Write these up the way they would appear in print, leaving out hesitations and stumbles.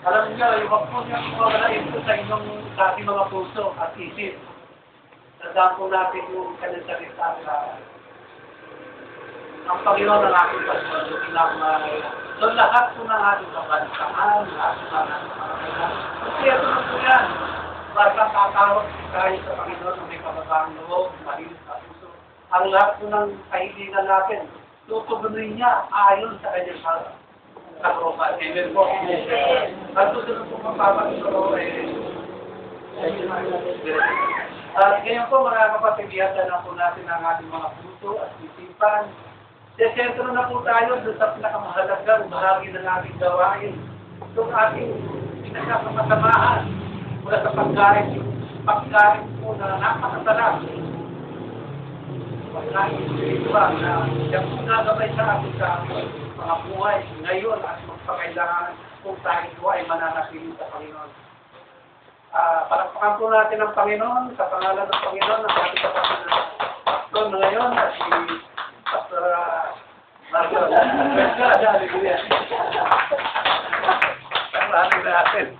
Alam niyo, iwag po niyo mawala ito sa inyong dating mga puso at isip. Tandaan po natin yung kanyang salita na ang Panginoon ng ating pagsusunod na so lahat po ng ating kabantaan, lahat po ng ating pangangailangan. Kasi ito na po yan. Basta tatawag tayo sa Panginoon ng may kababang loob, malinis na puso. Ang lahat po ng kahilingan natin, tutugunin niya ayon sa kanyang karopa. Amen po. At susunod po magpapatuloy at ngayon po mga kapatid, iyan na po natin ang ating mga puso at isipan. Sentro na po tayo doon sa pinakamahalagang bahagi ng ating gawain. Itong ating pinagkakamasamahan mula sa pagkain po na napakasarap. Pagkain spiritual na yung po nagabay sa ating mga buhay ngayon at magpakailangan kung tayo po ay mananatili sa Panginoon. Palakpakan po natin ang Panginoon sa pangalan ng Panginoon ang ating kapatid na pastor na ngayon at si Pastor Mario. Hallelujah. Salamat natin.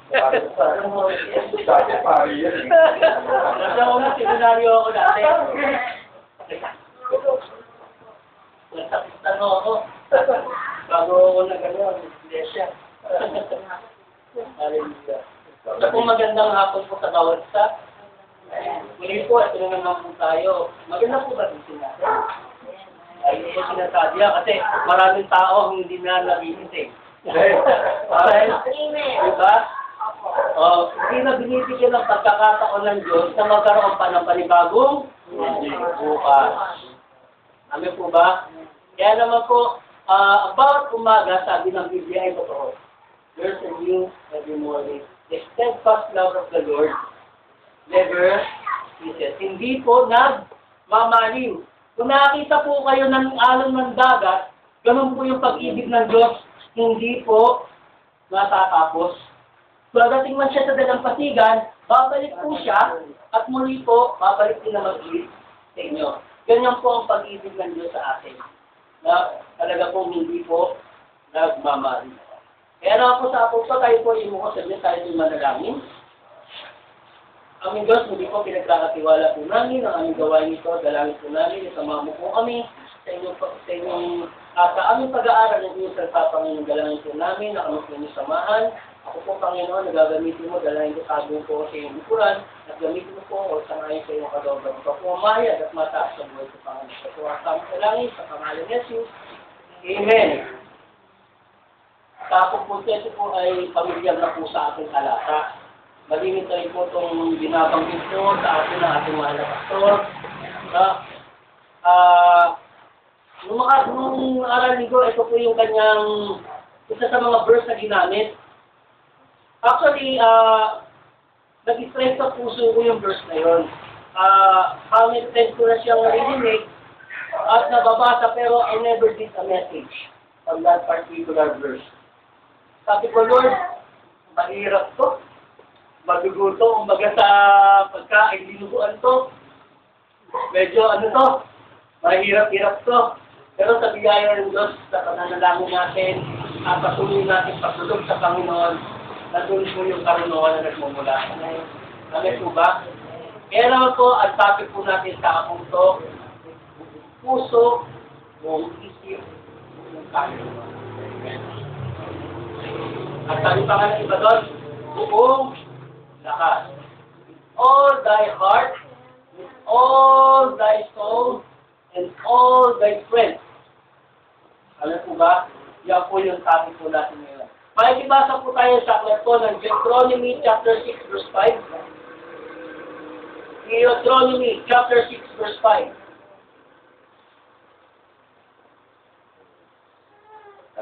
Nasa una, seminaryo ako dati. Nagtakitan ako. Bago ako nag-ano, iglesia. Hallelujah. Ito po magandang hapon po sa bawat isa. Muli po, ito na naman po tayo. Maganda po ba dito natin? Ay, ito sinasabi kasi maraming tao hindi na nabinis eh. Diba? Hindi na binibigyan ng pagkakataon ng Diyos na magkaroon pa ng panibagong bukas. Amin po ba? Kaya naman po, about umaga, sabi ng Biblia ay totoo. There's a new every morning. The steadfast love of the Lord never ceases. Hindi po nagmamaliw. Kung nakakita po kayo ng alon ng dagat, ganun po yung pag-ibig ng Diyos, hindi po natatapos. Pagdating man siya sa dalampasigan, babalik po siya, at muli po, babalik din na mag-ibig sa inyo. Ganyan po ang pag-ibig ng Diyos sa atin. Na talaga po hindi po nagmamaliw. Kaya naman po sa apo tayo po imuha sa Diyos, tayo po manalangin. Aming Diyos, hindi po pinagkakatiwala po namin ang aming gawain ito, dalangin po namin, isama mo po kami sa aming pag-aaral ng inyong Panginoon, dalangin po namin na kami po inyong samahan. Ako po, Panginoon, nagagamitin mo, dalangin ko tago po sa iyong likuran, at gamitin mo po o sangayin sa iyong kalooban. Ito po umayag at mataas sa buhay ko, Panginoon. Ito po ang samang dalangin sa pangalan ni Jesus. Amen. Tapos po ito po ay pamilyar na po sa ating alata. Malimit rin po itong binabanggit po sa atin ng ating mahal na pastor. Nung aral ko, ito po yung kanyang isa sa mga verse na ginamit. Actually, nag-stress sa puso ko yung verse na yun. How many times ko na siyang narinig at nababasa pero I never did a message on that particular verse. Sabi ko, Lord, mahirap to. Maguguto, umaga sa pagkain, dinuguan to. Medyo mahirap-hirap to. Pero sa biyaya ng Diyos, sa pananalangin natin, patuloy natin pagtulog sa Panginoon, nandun po yung karunuan na nagmumula. Amen po ba? Kaya naman po, ang topic po natin sa akong to, puso, mong isip, mong karunuan. At sabi pa nga ng iba doon, buong lakas. All thy heart, with all thy soul, and all thy strength. Alam po ba? Yan po yung topic po natin ngayon. Makikibasa po tayo sa aklat po ng Deuteronomy chapter 6 verse 5. Deuteronomy chapter 6 verse 5.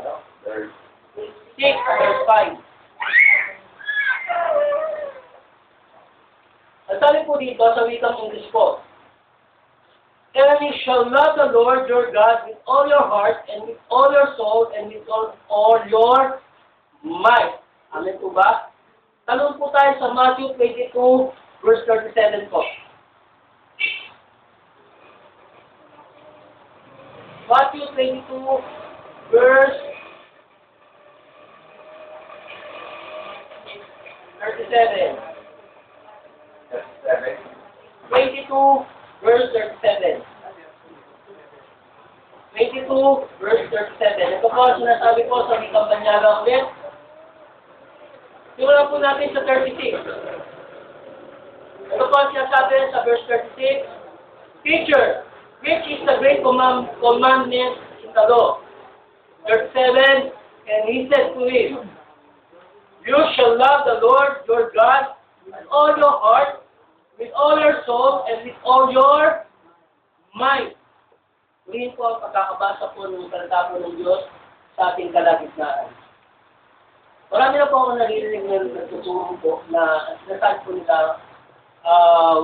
Ano? 6 verse 5. Ang sabi po dito sa wikang English po, and you shall love the Lord your God with all your heart and with all your soul and with all your might. Amen po ba? Talon po tayo sa Matthew 22 verse 37 po. Matthew 22 verse 37. 22, verse 37. 22, verse 37. Ito po ang sinasabi ko sa Wikang Banyaga ulit. Simulan po natin sa 36. Ito po ang sinasabi sa verse 36. Teacher, which is the great commandment in the law? 37, and he said to him, you shall love the Lord your God with all your heart, with all your soul, and with all your mind. Ulihin po ang pagkakabasa po ng salita po ng Diyos sa ating kalagitnaan. Marami na po ako naririnig na nagtuturo po na sinasabi po nila,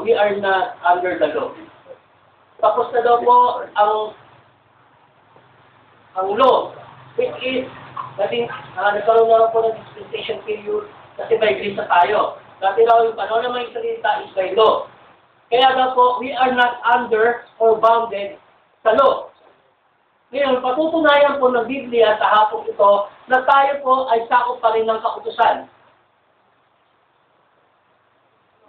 we are not under the law. Tapos na daw po ang law, which is, nagkaroon na po ng dispensation period kasi by grace na tayo. Dati raw yung panahon na may salita is by law. Kaya daw po, we are not under or bounded sa law. Ngayon, patutunayan po ng Biblia sa hapong ito na tayo po ay sakop pa rin ng kautusan.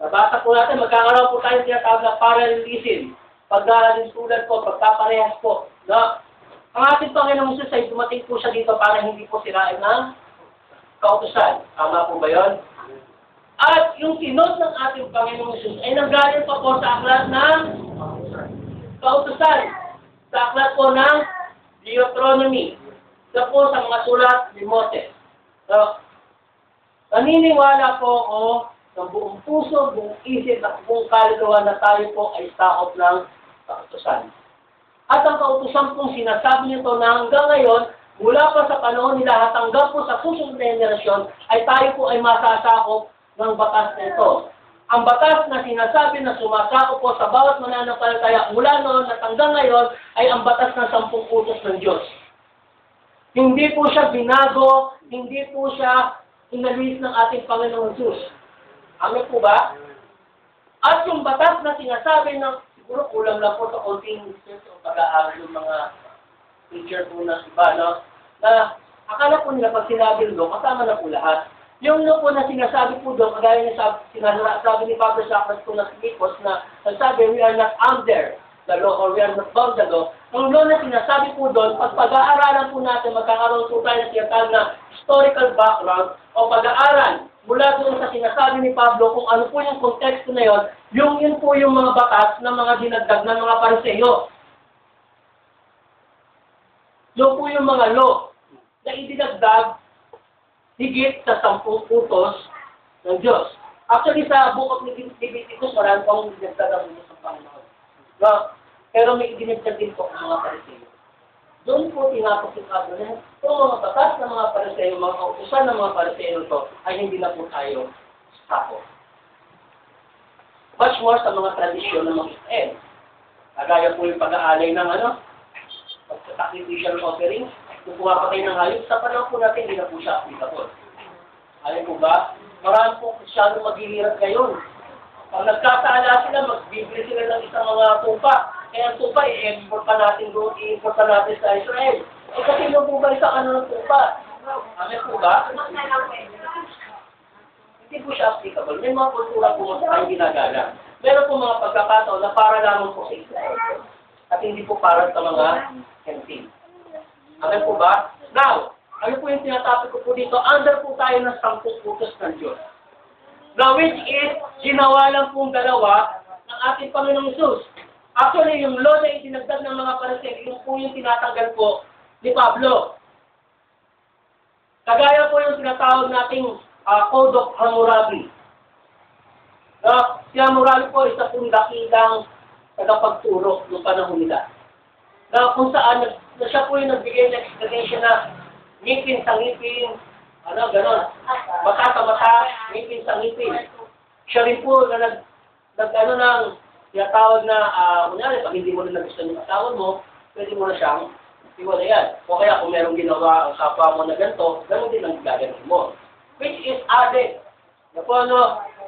Nabasa po natin, magkakaroon po tayo tinatawag na parallelism. Pagdalasulan po, pagkaparehas po. Na ang ating Panginoong Jesus ay dumating po siya dito para hindi po sirain ng kautusan. Tama po ba yun? At yung sinod ng ating Panginoong Jesus ay nanggaling pa po sa aklat ng kautusan. Sa aklat po ng Deuteronomy. Sa po sa mga sulat ni Moses. So, naniniwala po ako ng buong puso, buong isip, at buong kaluluwa na tayo po ay sakop ng kautusan. At ang kautusan pong sinasabi nito na hanggang ngayon, mula pa sa panahon nila at hanggang po sa susunod na henerasyon, ay tayo po ay masasakop ng batas na ito. Ang batas na sinasabi na sumasakop po sa bawat mananampalataya mula noon at hanggang ngayon ay ang batas ng 10 utos ng Diyos. Hindi po siya binago, hindi po siya inalis ng ating Panginoong Diyos. Amen po ba? At yung batas na sinasabi ng siguro kulang lang po sa konting pag-aaral ng mga teacher po na iba, no? Na akala po nila pag sinabi doon, kasama na po lahat. Yung no po na sinasabi po doon, kagaya niya sinasabi ni Pablo sa aklas po na Filipos na nagsabi, we are not under the law or we are not bound the law. Ang law na sinasabi po doon, pag pag-aaralan po natin, magkakaroon po tayo ng siyatag na historical background o pag-aaral mula doon sa sinasabi ni Pablo kung ano po yung konteksto na yon, yun po yung mga batas ng mga dinagdag ng mga Pariseyo. Yun po yung mga law na idinagdag higit sa 10 utos ng Diyos. Actually, sa Book of Leviticus, marami pang dinagdag ang utos ng Panginoon. No? Pero may idinagdag din po ang mga Pariseyo. Doon po tinapos yung Pablo na kung mga batas ng mga Pariseyo, mga kautusan ng mga Pariseyo to, ay hindi na po tayo sakop. Much more sa mga tradisyon ng mga Israel. Kagaya po yung pag-aalay ng sacrificial offering, kung pumapatay ng hayop, sa panahon po natin, hindi na po siya applicable. Alam po ba? Marami po masyadong maghihirap ngayon. Pag nagkasala sila, magbibili sila ng isang mga tupa. Kaya ang tupa, i-export pa natin doon, i-import pa natin sa Israel. Eh kasi yung po ba isang ano ng tupa? Alam po ba? Hindi po siya applicable. May mga kultura po tayong ginagala. Meron po mga pagkakataon na para lamang po sa Israel. At hindi po para sa mga Hentin. Alam po ba? Now, ano po yung tinatapos ko po dito? Under po tayo ng 10 utos ng Diyos. Now, which is, ginawa lang pong dalawa ng ating Panginoong Jesus. Actually, yung law na itinagdag ng mga Pariseyo, yung po yung tinatanggal po ni Pablo. Kagaya po yung tinatawag nating Code of Hammurabi. Si Hammurabi po, isa pong dakilang tagapagturo ng panahon nila. Na kung saan, na siya po yung nagbigay ng explanation na ngipin sa ngipin, gano'n. Mata sa mata, ngipin sa ngipin. Siya rin po na ng tinatawag na, kunyari, pag hindi mo na nagustuhan yung asawa mo, pwede mo na siyang iwalayan. O kaya kung merong ginawa ang kapwa mo na ganito, gano'n din ang gagawin mo. Which is added. Na po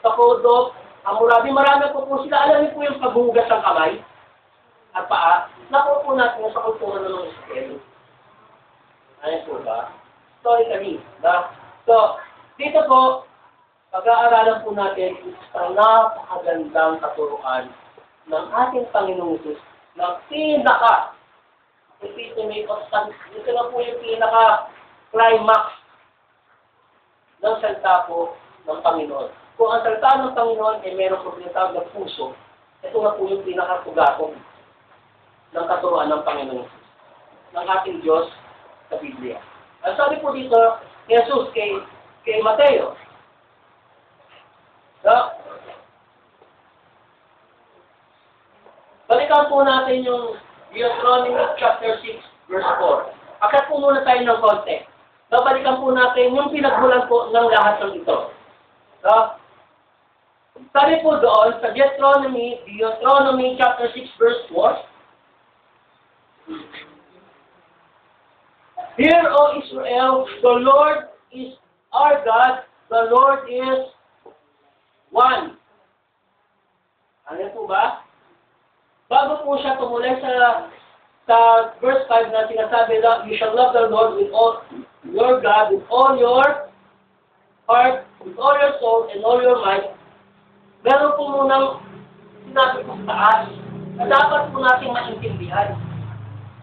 sa Code of Hammurabi, marami po sila. Alam niyo po yung paghugas ng kamay at paa, nakuha po natin sa kultura ng mga Israel. Ayan po ba? Historically. So, dito po, pag-aaralan po natin ang napakagandang katuruan ng ating Panginoong Hesus na epitome of ito na po yung pinaka-climax ng salita po ng Panginoon. Kung ang salita ng Panginoon ay meron po tinatawag na puso, ito na po yung pinaka-pugatong ng katuruan ng Panginoon Hesus, ng ating Diyos sa Biblia. Ang sabi po dito, ni Jesus kay Mateo, balikan po natin yung Deuteronomy chapter 6, verse 4. Akat po muna tayo ng konti. Balikan po natin yung pinagmulan po ng lahat ng ito. Sabi po doon sa Deuteronomy chapter 6, verse 4. Hear, O Israel, the Lord is our God, the Lord is one. Ano po ba? Bago po siya tumuloy sa verse 5 na sinasabi na, you shall love the Lord with all your God, with all your heart, with all your soul, and all your might. Meron po munang sinabi po sa taas na dapat po natin maintindihan.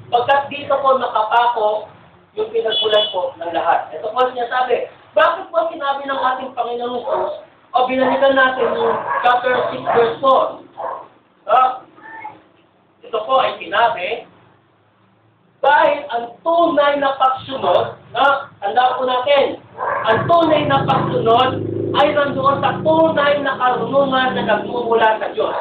Pagkat dito po nakapako yung pinagmulan po ng lahat. Ito po sinasabi, bakit po sinabi ng ating Panginoong Hesus o binalikan natin yung chapter 6 verse 4. Ito po ay sinabi, dahil ang tunay na pagsunod, tanda po natin, ang tunay na pagsunod ay nandoon sa tunay na karunungan na nagmumula sa Diyos.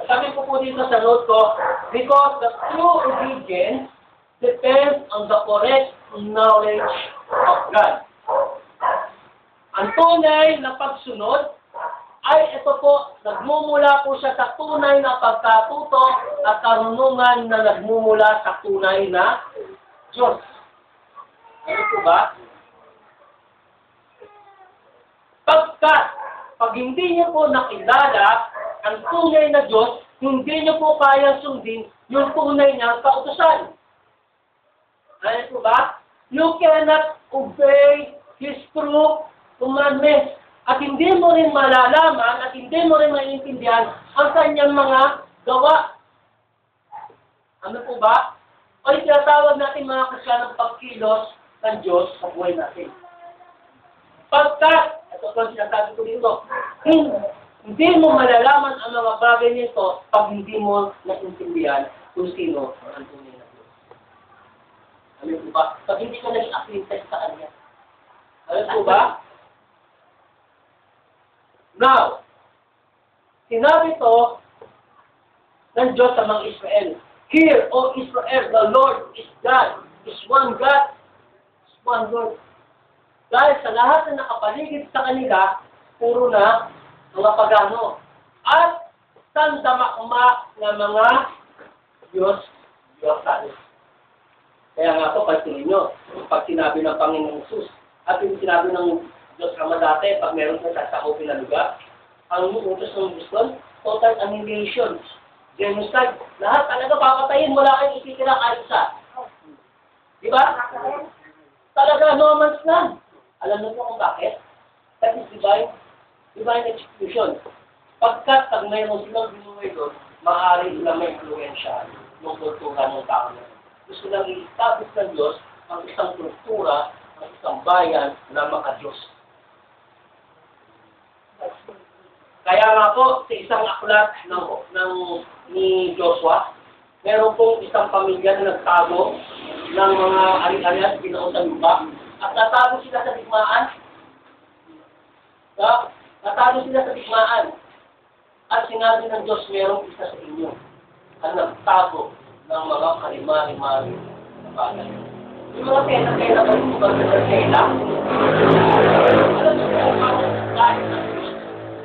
Sabi po dito sa note ko, because the true obedience depends on the correct knowledge of God. Ang tunay na pagsunod ay ito po, nagmumula po siya sa tunay na pagkatuto at karunungan na nagmumula sa tunay na Diyos. Ano po ba? Pag hindi niyo po nakilala ang tunay na Diyos, hindi niyo po kaya sundin yung tunay niyang kautusan. Ano po ba? You cannot obey His true commandments. At hindi mo rin malalaman at hindi mo rin maintindihan ang kanyang mga gawa. Ano po ba? O tinatawag natin mga kasyanang pagkilos ng Diyos sa buhay natin. Pagkat, ito po sinasabi ko dito, hindi mo malalaman ang mga bagay nito pag hindi mo naintindihan kung sino ang tunay na Diyos. Ano po ba? Pag hindi ka naging acquainted sa Kanya. Ano po ba? Now, sinabi to ng Diyos sa mga Israel, hear, O Israel, the Lord is God, is one God, is one Lord. Dahil sa lahat na nakapaligid sa kanila, puro na mga pagano. At sandamakma na mga Diyos. Kaya nga po, pagtuloy nyo, pag sinabi ng Panginoong Hesus, at yung sinabi ng Diyos Ama dati, pag meron kang sasakopin na lugar, ang utos ng Diyos, total annihilation, genocide, lahat talaga papatayin, wala kayong ititira kahit isa. Di ba? Talaga, no man's land. Alam niyo po kung bakit? That is divine execution. Pag mayroon silang binuhay doon, maaari silang may influensya ng kultura ng tao na. Gusto lang i-establish ng Diyos ang isang kultura, ang isang bayan na maka-Diyos. Kaya nga po, sa isang aklat ni Joshua, meron pong isang pamilya na nagtago ng mga ari-ari at binaon sa lupa. At natago sila sa digmaan. Natago sila sa digmaan. At sinabi ng Diyos, merong isa sa inyo ang nagtago ng mga kalimari-mari na bagay. Yung mga tela-tela ba yung mga tela? Alam niyo kung bakit dahil ng Diyos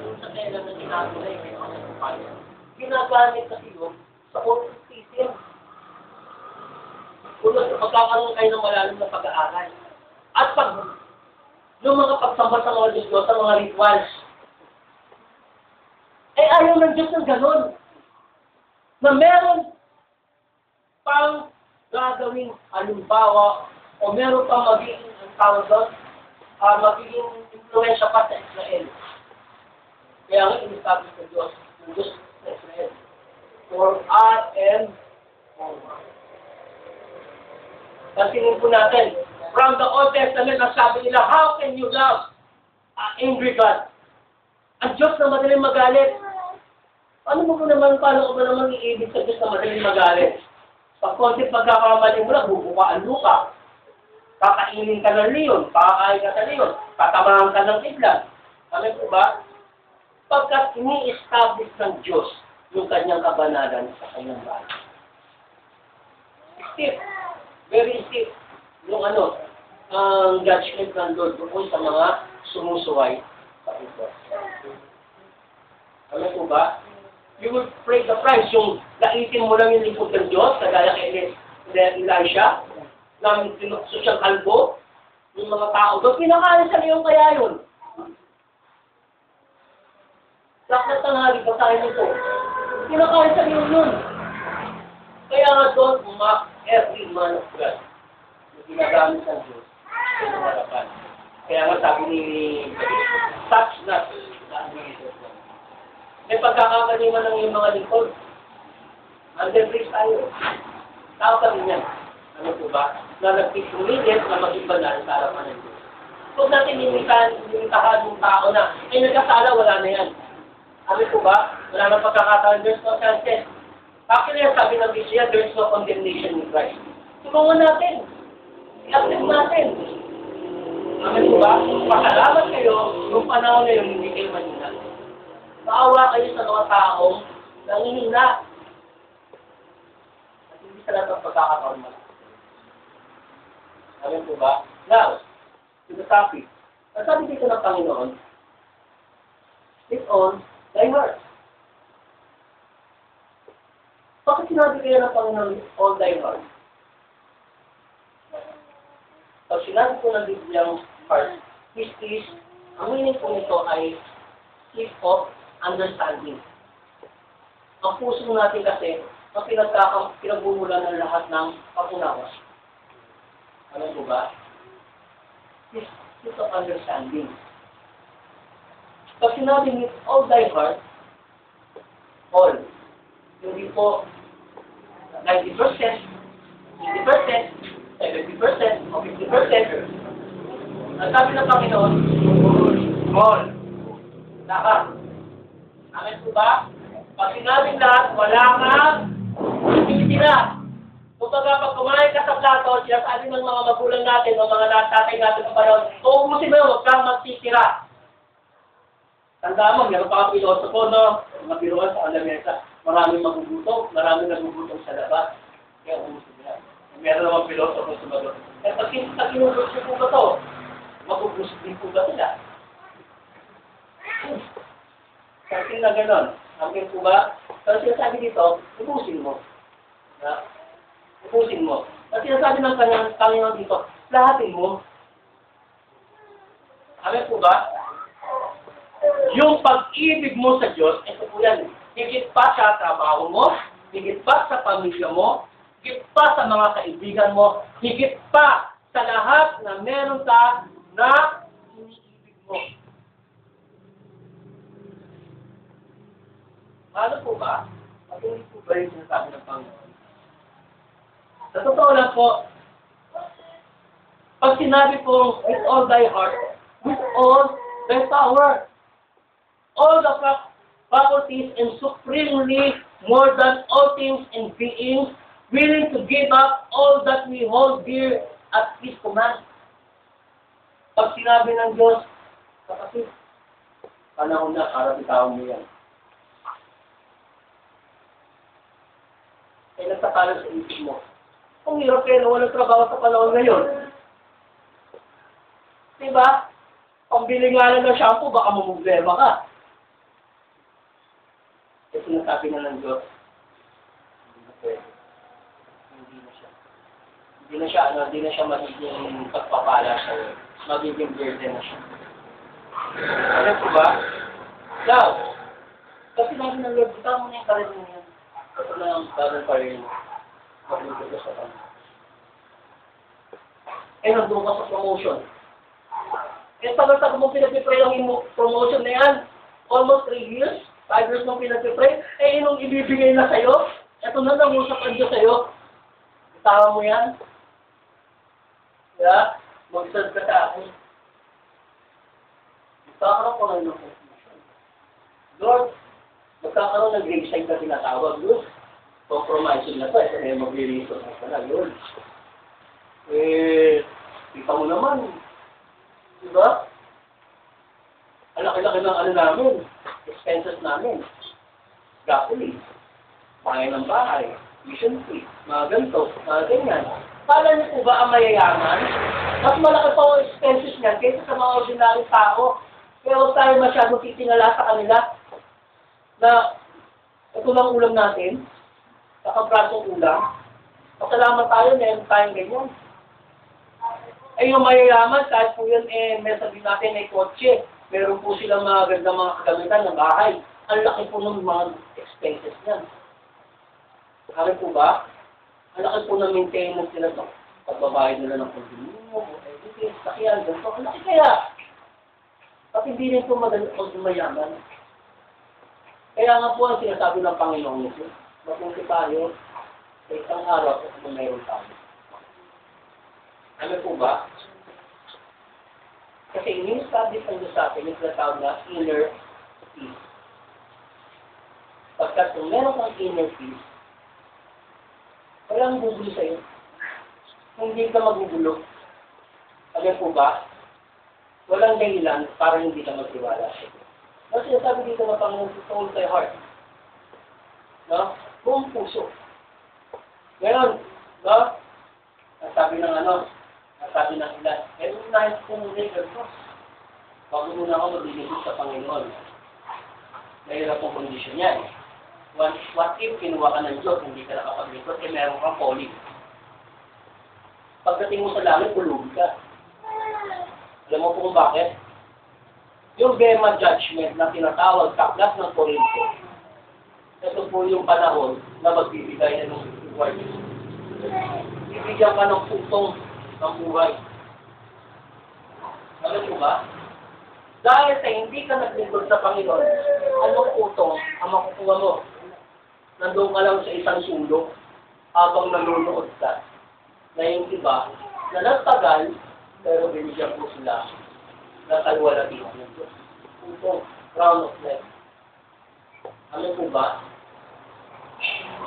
yung sa tela na ginago na yung mga kapaya. Ginagamit kasi yun sa open system. Kung magkakaroon kayo ng malalim na pag-aaral. At pag yung mga pagsamba sa mga Diyos, sa mga rituals, ayaw ng Diyos ng gano'n. Na meron pang gagawing halimbawa o o meron pang magiging, ang tawag doon, magiging influensya pa sa Israel. Kaya nga in-establish ng Diyos sa Israel. For and pansinin po natin, from the Old Testament, ang sabi nila, how can you love an angry God? Ang Diyos na madaling magalit. Paano ko ba naman iibig sa Diyos na madaling magalit? Pag konti pagkakamali mo lang, bubukaan lupa. Kakainin ka ng leon, kakain ka ng leon, tatamahan ka ng kidlat. Alam po ba? Pagkat ini-establish ng Diyos yung kanyang kabanalan sa kanyang bahay. Stiff. Very stiff. Yung ang judgment ng Lord doon sa mga sumusuway sa ito. Alam po ba? You will pay the price. Yung laitin mo lang yung lingkod ng Diyos, kagaya kay Elisha, ng tinukso siyang kalbo, yung mga tao doon, pinakain sa leon kaya yun. Sakit tanghali, basahin nito. Pinakain sa leon yun. Kaya nga doon, every man of God, na ginagamit ng Diyos, sa harapan. Kaya nga sabi ni touch not the anointed one. May pagkakakaliman ng yung mga lingkod. Under grace tayo. Tao kami yan. Ano po ba? Na nag-immediate na maging banal sa harapan ng Diyos. Huwag natin limitahan yung tao na, ay nagkasala, wala na yan. Ano po ba? Wala nang pagkakataon, there's no chances. Actually, sabi ng Biblia, there's no condemnation in Christ. Tulungan natin. I-accept natin. Ano po ba? Pasalamat kayo, yung panahon na yun, hindi kayo manina. Maawa kayo sa mga taong nangihina. At hindi sa lahat ng pagkakataon mo. Ano po ba? Now, to the topic. Ang sabi dito ng Panginoon, it's on thy heart. Bakit sinabi kayo ng Panginoon, all thy heart? Pag sinabi ko ng Bibliang heart, is, ang meaning po nito ay sleep of understanding. Ang puso natin kasi, ang pinagbumulan ng lahat ng pag-unawa. Ano po ba? Sleep of understanding. Pag sinabi ni all thy heart, all. Hindi po 90%, 80%, 70%, o 50%. Ang sabi ng Panginoon, all. Lahat. Amen po ba? Pag sinabing lahat, wala kang titira. Kumbaga, pag kumain ka sa plato, sinasabi ng mga magulang natin, o mga tatay natin sa panahon, uubusin mo, huwag kang magtitira. Tandaan mo, meron pa kang pilosopo, no? Mga biruan sa alamesa. Maraming magugutom, maraming nagugutom sa labas. Kaya umusin nila. Meron naman pilosopo sa mga. Eh, pag kinubusip po ba ito, magubusip din po ba sila? Kasi na gano'n. Amin po ba? Kasi sinasabi dito, ubusin mo. Ubusin mo. Kasi sinasabi ng Panginoon dito, lahatin mo. Amin po ba? Yung pag-ibig mo sa Diyos, ito po yan. Higit pa sa trabaho mo, higit pa sa pamilya mo, higit pa sa mga kaibigan mo, higit pa sa lahat na meron ka na iniibig mo. Ano po ba? Patuloy po ba yung sinasabi ng Panginoon? Sa totoo lang po, pag sinabi po, with all thy heart, with all thy power, all the faculties and supremely more than all things and beings, willing to give up all that we hold dear at His command. Pag sinabi ng Diyos, kapatid, panahon na para bitawan mo yan. Ay nagtatalang sa isip mo. Kung hirap kayo na walang trabaho sa panahon ngayon. Diba? Pambili nga lang ng shampoo, baka mamumblema ka. Kasi sinasabi na ng Diyos, hindi na siya. Hindi na siya magiging pagpapala siya. Magiging burden na siya. Ano po ba? Now, kasi namin ng Lord, bitaw mo na yung karin mo yan. Ito na ang bagong karin mo. Magluto ka sa kanya. Eh, nandun ka sa promotion. Eh, tagal-tagal mong pinag-pray ang promotion na yan. Almost 3 years, 5 years mong pinag-pray. Eh, nung ibibigay na sa'yo, eto na lang usap ang Diyos sa'yo. Tama mo yan? Yeah? Mag-serve ka sa akin. Magkakaroon ko ng confusion. Lord, magkakaroon ng grade sign na tinatawag, Lord. Compromising na to. Ito na yung mag-reason na na, Lord. Eh, kita mo naman. Diba? Ang laki-laki ng ano namin. Expenses namin. Gasoline. Pangay ng bahay. Tuition fee. Mga ganito. Mga ganyan. Kala niyo po ba ang mayayaman? Mas malaki pa ang expenses niyan kaysa sa mga ordinary tao. Pero tayo masyadong titingala sa kanila na ito lang ulam natin, nakaprasong ulam. Pasalamat tayo, meron tayong ganyan. Eh yung mayayaman, kahit po yun, may sabihin natin may kotse, meron po silang mga gandang mga kagamitan ng bahay. Ang laki po ng mga expenses niyan. Sabi po ba? Ang laki po ng maintenance nila ito. Pagbabayad nila ng condominium, everything, sakyan, ganito. Ang laki kaya. At hindi rin po madali pag mayaman. Kaya nga po ang sinasabi ng Panginoon nito. Mapunti tayo sa isang araw kung mayroon tayo. Ano po ba? Kasi ini-establish ang Diyos sa atin yung tinatawag na inner peace. Pagkat kung meron kang inner peace, walang gugulo sa'yo. Hindi ka magugulo. Ano po ba? Walang dahilan para hindi ka magtiwala. Kasi sinasabi dito na Panginoon, soul thy heart. No? Buong puso. Ngayon, no? Sabi ng ano, sabi ng ilan, eh, unahin ko muna yung cross. Bago muna ako magliligod sa Panginoon. Nahirap ang kondisyon yan. What if kinuha ka ng Diyos, hindi ka nakapaglikod, eh meron kang calling. Pagdating mo sa langit, ulog ka. Alam mo kung bakit? Yung Bema judgment na tinatawag sa Aklat ng Korinto, ito po yung panahon na magbibigay na ng reward. Bibigyan ka ng putong ng buhay. Alam mo ba? Dahil sa hindi ka naglingkod sa Panginoon, anong putong ang makukuha mo? Nandun ka lang sa isang sulok habang nanonood ka. Na yung iba, na nagtagal, pero binigyan po sila na kalwalatihan ng Diyos. Putong, crown of life. Alam po ba?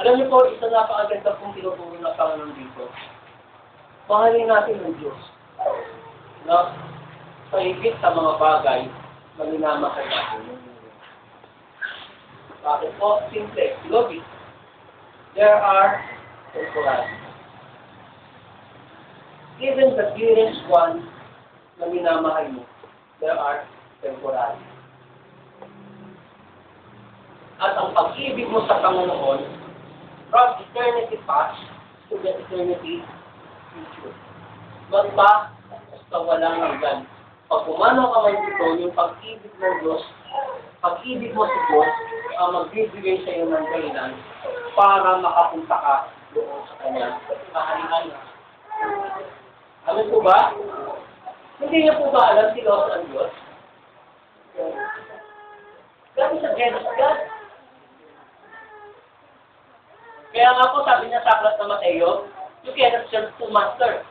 Alam niyo po, isa napakaganda pong tinuturo na Panginoon dito. Mahalin natin ng Diyos. No? Sa higit sa mga bagay na minamahal natin. Bakit po? Simple. Logic. There are temporary. Even the dearest one na minamahal mo, there are temporary. At ang pag-ibig mo sa Panginoon, from eternity past to the eternity future. Magpa, basta walang hanggan. Pag pumanaw ka man dito, yung pag-ibig ng Diyos, pag-ibig mo sa Diyos, ang magbibigay sa iyo ng dahilan para makapunta ka doon sa Kanya. Kahalian. Alam po ba? Hindi niyo po ba alam si Lord ang Diyos? Grabe sa Genesis God. Kaya nga po sabi niya sa Aklat na Mateo, you cannot serve two masters.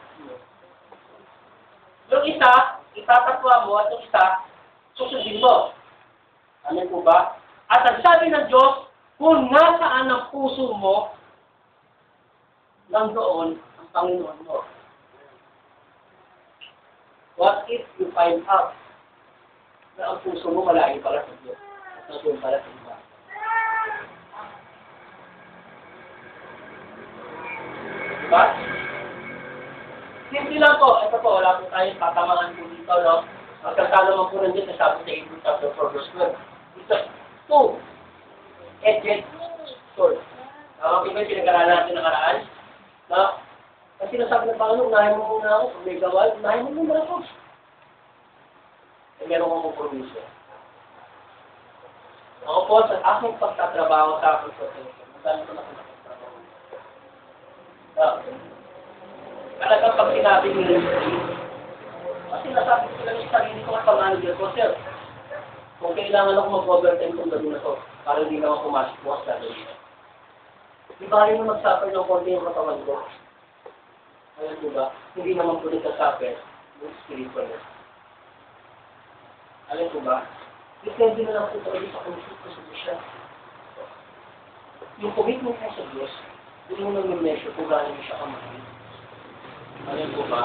Yung isa, itatatwa mo at yung isa, susundin mo. Alam po ba? At ang sabi ng Diyos, kung nasaan ang puso mo, nandoon ang Panginoon mo. What if you find out na ang puso mo malayo pala sa Diyos at nandoon pala sa iba? Diba? Simple lang po. Ito po, wala po tayong tatamaan po dito, no? Ang kasalaman po nandiyan, nasabi sa Hebrews chapter 4, verse 12. It's a two-edged sword. Ang iba yung pinag-aralan natin nakaraan, no? Kasi sinasabi ng Panginoon, unahin mo muna ako. Kung may gawal, unahin mo muna ako. Eh, meron kong kompromiso. Ako po, sa aking pagtatrabaho sa aking protection, magkano ko na kung nagtatrabaho. Talagang pag sinabi ministry, kasi nasabi ko lang yung sarili ko at pag-manager ko, sir, kung kailangan ako mag-overtime kung gano'n na to, para hindi naman pumasok po sa gano'n. Di ba rin mag-suffer ng konti yung katawan ko? Alam mo ba? Hindi naman po nagka-suffer yung spiritual. Alam mo ba? Depende na lang po talaga sa commitment ko sa Diyos. Yung commitment ko sa Diyos, hindi mo nang measure kung gano'n siya kamahal. Alam mo ba?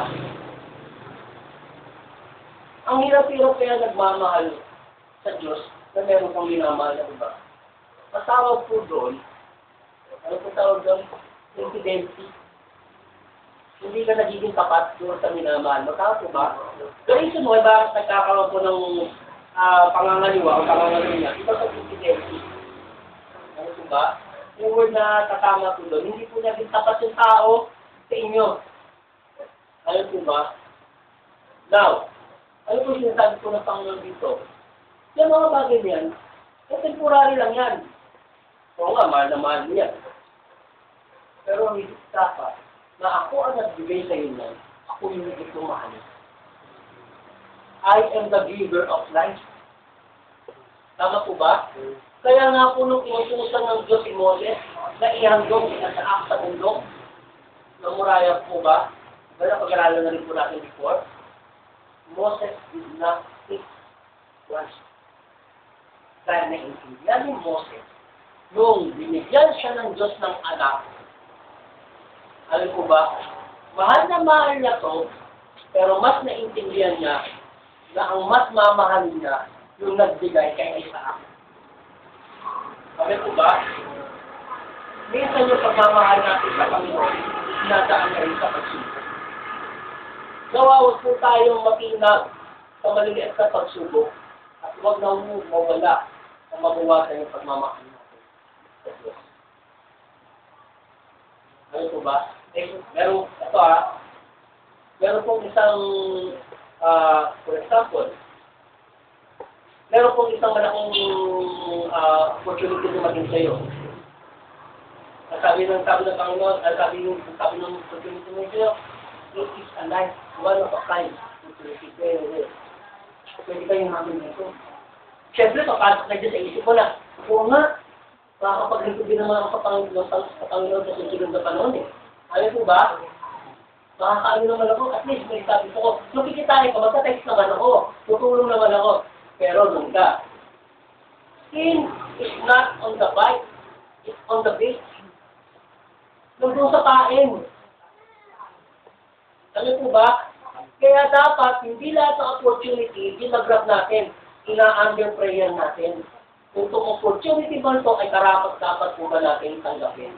Ang hirap-hirap kaya nagmamahal sa Diyos na meron kang minamahal na iba. Masawag po doon, ano po tawag doon? Infidelity. Hindi ka nagiging tapat doon sa minamahal. Masawag po ba? The reason why bakit nagkakaroon po ng pangangaliwa o pangangaliwa, ito sa infidelity. Ano po ba? Yung word na tatama po doon, hindi po naging tapat yung tao sa inyo. Ano po ba? Now, ano po sinasabi ko ng Panginoon dito? Yung mga bagay niyan, temporary lang yan. Oo nga, mahal na mahal niya. Pero hindi dapat na ako ang nagbigay sa inyo, ako yung hindi ko mahal. I am the giver of life. Tama po ba? Kaya nga po nung inutusan ng Diyos si Moses, na ihandog na sa aksa bundok, ng Moriah po ba? Kaya pag-aralan na rin po natin before, Moses did not think once. Dahil naiintindihan ni Moses, nung binigyan siya ng Diyos ng anak, alam ko ba, mahal na mahal niya to, pero mas naiintindihan niya na ang mas mamahal niya yung nagbigay kay Isaac. Alam ko ba? Minsan yung pagmamahal natin sa Panginoon, sinadaan na rin sa pagsubok. Nawawag po tayong matinag sa maliliit na pagsubok at huwag na mawala o mabuwasan yung pagmamahal natin sa Diyos. Ano po ba? Meron pong isang, for example, meron pong isang malaking opportunity na maging sa'yo. Sabi ng Panginoon, sabi ng opportunity na sa'yo, it is a life, one of a kind. Pwede kayong namin dito. Siyempre, papasok na dyan sa isip ko na, oo nga, makakapaglingkod din naman ako sa Panginoon sa susunod na panahon eh. Alam po ba? Makakaano naman ako, at least may sabi ko, makikitahin ko, magta-text naman ako, tutulong naman ako. Pero nungka, sin is not on the bite, it's on the bait. Nandun sa kain. Alam po ba? Kaya dapat, hindi lahat ng opportunity, ginagrab natin, ina-under prayer natin. Kung itong opportunity ba ito ay karapat-dapat po ba natin tanggapin?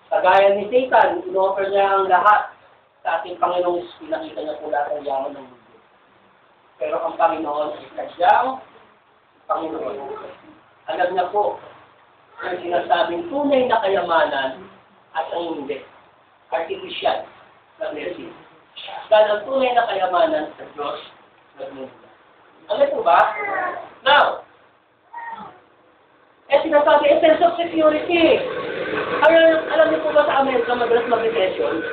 Kagaya ni Satan, in-offer niya ang lahat sa ating Panginoon, pinakita niya po lahat ang yaman ng mundo. Pero ang Panginoon ay sadyang Panginoon. Alam niya po, ang sinasabing tunay na kayamanan at ang hindi. Artificial na blessing. Dahil ang tunay na kayamanan sa Diyos, nagmumula. Alam po ba? Now, sinasabi, sense of security. Alam niyo po ba sa Amerika, madalas mag-recession?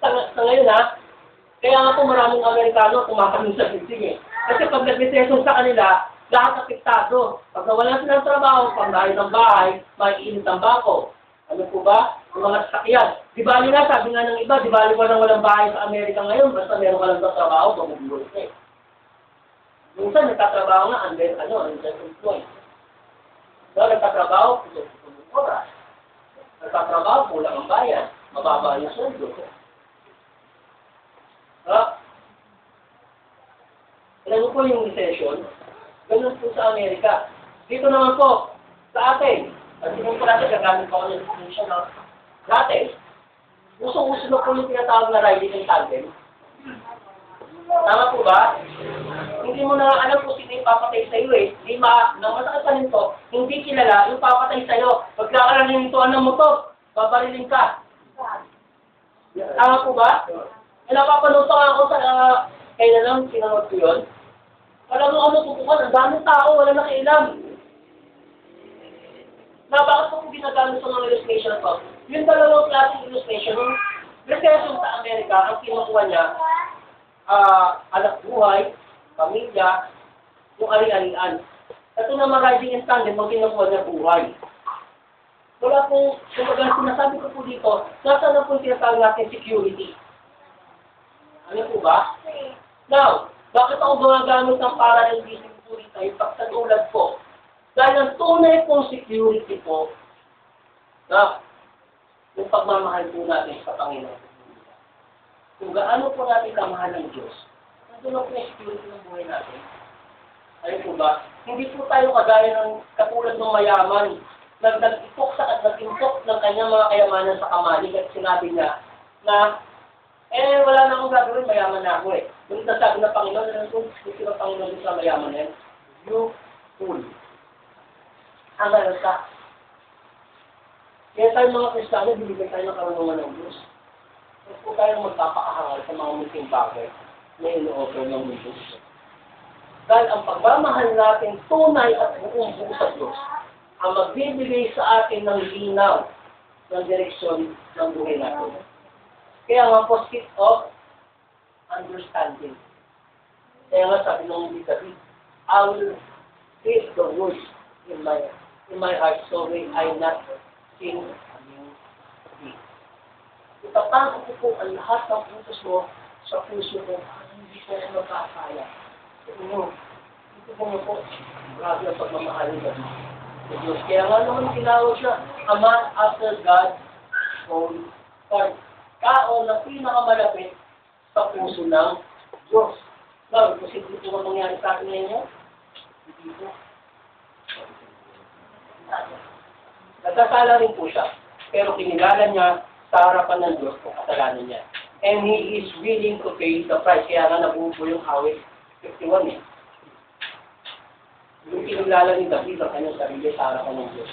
Sa ngayon ha, kaya nga po maraming Amerikano kumakaming sa bisig eh. Kasi pag nag-recession sa kanila, lahat apektado. Pag nawalan sila ng trabaho, pag nahin ng bahay, maiinit ang bako. Ano po ba? Yung mga sasakyan. Di ba nga, sabi nga ng iba, di ba na walang bahay sa Amerika ngayon, basta meron ka lang sa trabaho, magugulo ka eh. Minsan nagtatrabaho nga, underemployed. So, nagtatrabaho, puso-puso oras. Nagtatrabaho, kulang ang bayan. Mababa yung sweldo. Alam mo po yung recession, ganun po sa Amerika. Dito naman po, sa atin, at sinong po natin, gagamit po ako ng definition na dati, usong-uso na po yung tinatawag na riding in tandem. Tama po ba? Hindi mo na alam kung sino yung papatay sa'yo eh. Nang masakit pa nito, hindi kilala yung papatay sa'yo. Pagkakalanin nito ang motor, babariling ka. Tama po ba? Napapanood pa ako sa, kailan lang, sinanood ko yun. Alam mo ano, tutukan, ang daming tao, wala nakialam. Bakit po ginagamit sa mga illustration ko? Yung dalawang klaseng illustration, Recession sa Amerika, ang kinukuha niya, anak buhay, pamilya, yung ari-arian. Ito naman rising in tandem, ang kinukuha niya buhay. Wala pong, kumbaga sinasabi ko po dito, nasa na po tinatawag natin security. Ano po ba? Now, bakit ako gumagamit ng parallel security tayo pagkatulad po? Dahil ang tunay pong security po, na yung pagmamahal po natin sa Panginoon. Kung gaano po natin kamahal ng Diyos, nandun po yung security ng buhay natin. Ayun po ba? Hindi po tayo kagaya ng katulad ng mayaman, nag-impok ng kanyang mga kayamanan sa kamali at sinabi niya na wala na akong gagawin, mayaman na ako eh. Yung sasabi ng Panginoon, ano kung gusto ng Panginoon sa mayaman na yan? You fool. Ang gano'n ka. Kaya tayo mga Kristiyano, bibigyan tayo ng karunungan ng Diyos. Huwag po tayo magpapakahangal sa mga munting bagay na ino-offer ng mundo. Dahil ang pagmamahal natin tunay at buong buo sa Diyos ang magbibigay sa atin ng linaw ng direksyon ng buhay natin. Kaya nga po, seek of understanding. Kaya nga sabi ng David, I will read the words in my heart so may I not sing thee. Ipapako ko po ang lahat ng puso mo sa puso ko. Hindi ko magkakaya. Ito po, grabe ang pagmamahalin natin sa Diyos. Kaya nga naman tinawag siya, a man after God's own heart. Kao na pinakamalapit sa puso ng Diyos. Lalo, posible po ang mangyari sa atin ngayon? Hindi po. Nagkasala rin po siya. Pero kinilala niya sa harapan ng Diyos kung kasalanan niya. And He is willing to pay the price. Kaya nga nabuo po yung awit 51 eh. Yung kinilala ni David ang kanyang sarili sa harapan ng Diyos.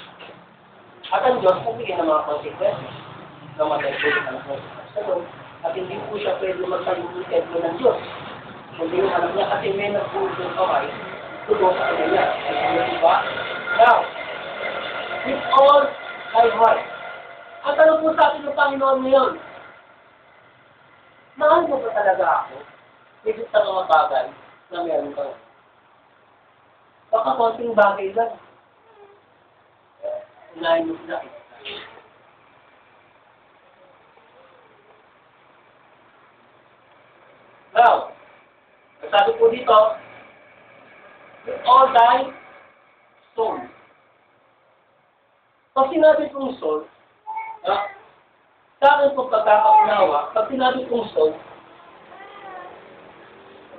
At ang Diyos po bigyan ng mga consequences. Namatay po yung anak ng Absalom. At hindi po siya pwede magsalubong templo ng Diyos. Kundi yung anak niya kasi may nagpulong ng kamay, tulo sa kanya. Ano ba? Now, with all my heart. At ano po sa atin ng Panginoon ngayon? Mahal mo ba talaga ako? Higit sa mga bagay na meron ka. Baka konting bagay lang. Unahin mo sila. Now, sabi po dito, with all thy soul. Pag sinabi kong soul, sa akin po pagkakaunawa, pag sinabi kong soul,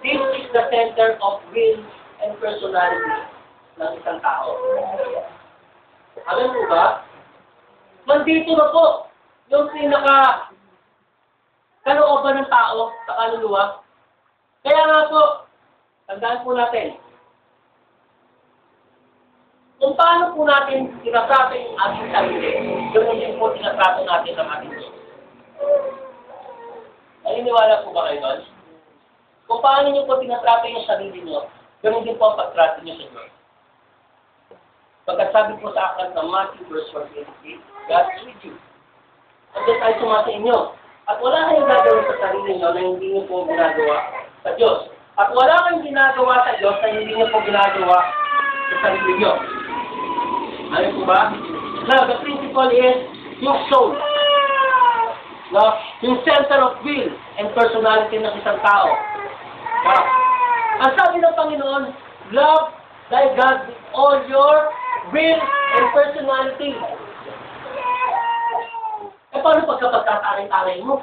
this is the center of will and personality ng isang tao. Alam mo ba? Nandito na po yung kalooban ng tao sa kaluluwa. Kaya nga po, tandaan po natin, kung paano po natin tinatrato yung ating sarili, ganoon din po tinatrato natin ang ating Diyos. Naniniwala po ba kayo doon? Kung paano nyo po tinatrato yung sarili nyo, ganoon din po ang pagtrato nyo sa Diyos. Pagkasabi po sa aklat ng Matthew verse 1:28, God is with you. At Diyos ay sumasa inyo. At wala kayong gagawin sa sarili nyo na hindi nyo po ginagawa sa Diyos. At wala kayong ginagawa sa Diyos na hindi nyo po ginagawa sa sarili nyo. Ano po ba? Now, the principle is yung soul. No? Yung center of will and personality ng isang tao. Now, ang sabi ng Panginoon, love thy God with all your will and personality. Paano pagkapagkataray-taray mo?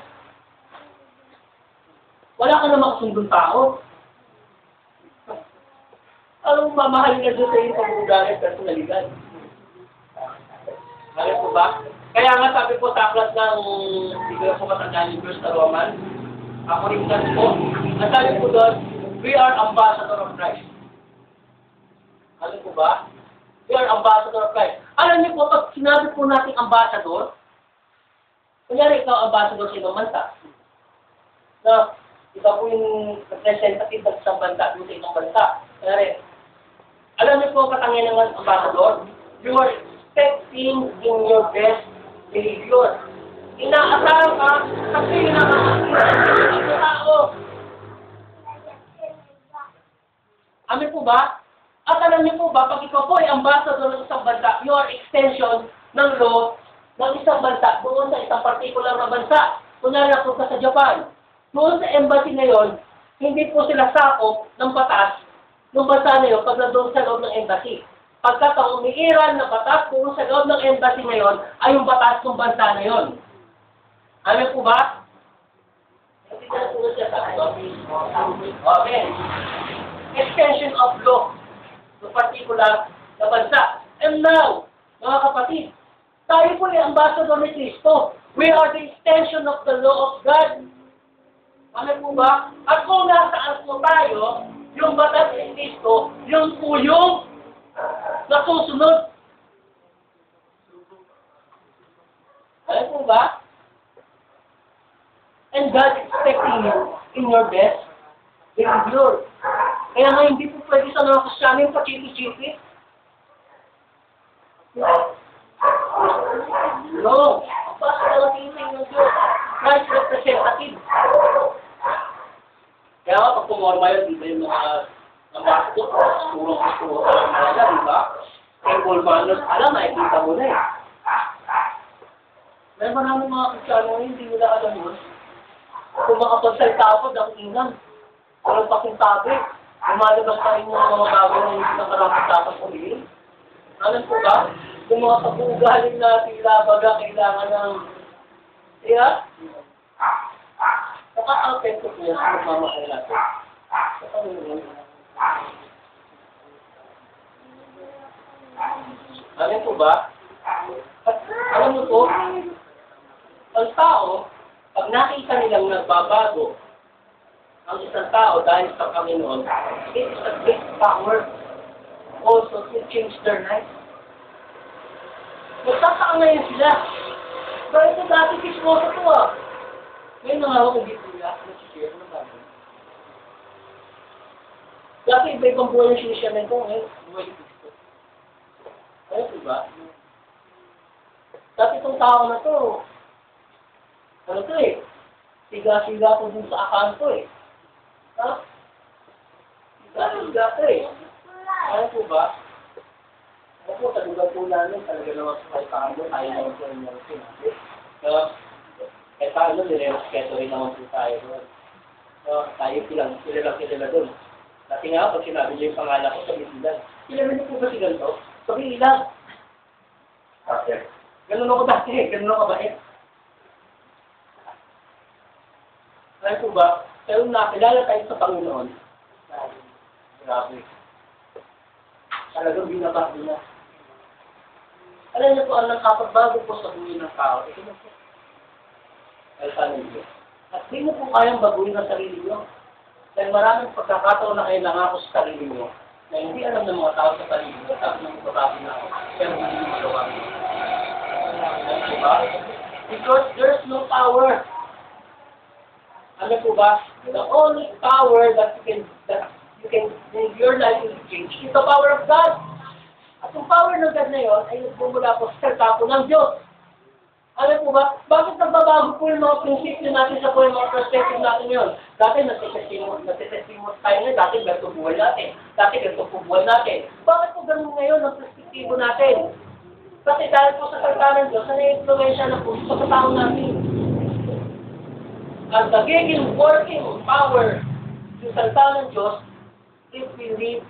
Wala ka na makasundong tao. Anong mamahalin ka doon sa iyong pag-uugali at personalidad? Alam po ba? Kaya nga sabi po sa aklat ng siguro po matandaan yung verse na Roman, ako rin po, ang sabi po doon, we are ambassador of Christ. Alam po ba? We are ambassador of Christ. Alam niyo po, pag sinabi po natin ambassador, kunyari ikaw ambassador sa ibang bansa. Na, ikaw po yung representative ng isang bansa, sa ibang bansa. Kunyari, alam niyo po katangian ng ambassador, you are expecting in your best behavior. Inaasahan ka kasi nakakakita ang tao. Amin po ba? At alam niyo po ba, pag ikaw po ay ambassador ng isang bansa, you are extension ng law ng isang bansa doon sa isang particular na bansa. Kunwari na po ka sa Japan. Doon sa embassy na yon, hindi po sila sakop ng batas ng bansa na yun pag nandoon sa loob ng embassy. Pagka umiiral na batas doon sa loob ng embassy na yon, ay yung batas ng bansa na yon. Amin po ba? Hindi ka na siya sa okay. Extension of law ng particular na bansa. And now, mga kapatid, tayo po ay ambassador ni Kristo. We are the extension of the law of God. Ano po ba? At kung nasaan po tayo, yung batas ni Kristo, yung po yung nasusunod. Ano po ba? And God expecting you in your best behavior. Kaya nga hindi po pwede sa mga Kristyano yung pachiti-chiti. No. Ang basta na tingin ng Diyos. Christ representative. Kaya nga pag pumorma yun, di ba yung mga surong-surong talaga, di ba? Kaya Paul Manos, alam, nakikita mo na eh. May maraming mga Kristyano hindi nila alam yun. Kung makapagsalita ako, dakinan. Walang pakintabi. Lumalabas pa rin yung mga bagay na hindi nakarapat-dapat ulihin. Alam po ba? Yung mga pag-uugaling na sila baga kailangan ng siya, naka-outend ko niya sa magmamahal natin. Alam po ba? At alam mo po, ang tao, pag nakita nilang nagbabago ang isang tao dahil sa Panginoon, it is a great power also to change their life. Magtataka ngayon sila. Dahil ito dati kismosa to ah. Ngayon nangawag ang Biblia, nag-share ng bagay. Dati iba-ibang buhay yung sinisyamen ko, ngayon buhay yung Kristo. Ayun, diba? Dati itong tao na to, ano to eh, siga-siga ko dun sa account ko eh. Ha? Siga-siga to eh. Ayun po ba? Ano po, sa lugar po namin, talaga naman sa may kamo, tayo naman po yung natin. Kaya tayo nun, nire-respeto rin naman po tayo doon. Tayo sila doon. Dati nga, pag sinabi niyo yung pangalan ko, sabi sila, ilan na po ba si ganito? Sabi ilan. Okay. Ganun ako dati, ganun ako bait. Alam po ba, pero nakilala tayo sa Panginoon. Grabe. Talagang binabak niya. Alam niyo po, ang nakapagbago po sa buhay ng tao, ito na po. Ay, paano niyo? At di mo po kayang baguhin ang sarili niyo. Dahil maraming pagkakataon na kayo nangako sa sarili niyo, na hindi alam ng mga tao sa sarili niyo, sabi ng magbabago na ako, pero hindi niyo magawa niyo. Diba? Because there's no power. Ano po ba? The only power that you can in your life will change is the power of God. At yung power ng God na yun ay nagmumula po sa salita po ng Diyos. Ano po ba? Bakit nagbabago po yung mga prinsipyo natin sa po yung mga perspective natin yun? Dati nagtitestimos tayo ngayon, dati ganito buhay natin. Dati ganito po buhay natin. Bakit po ganun ngayon ang perspektibo natin? Kasi dahil po sa salita ng Diyos, na-influensya na po sa tao natin. Ang nagiging working power yung salita ng Diyos, if we live,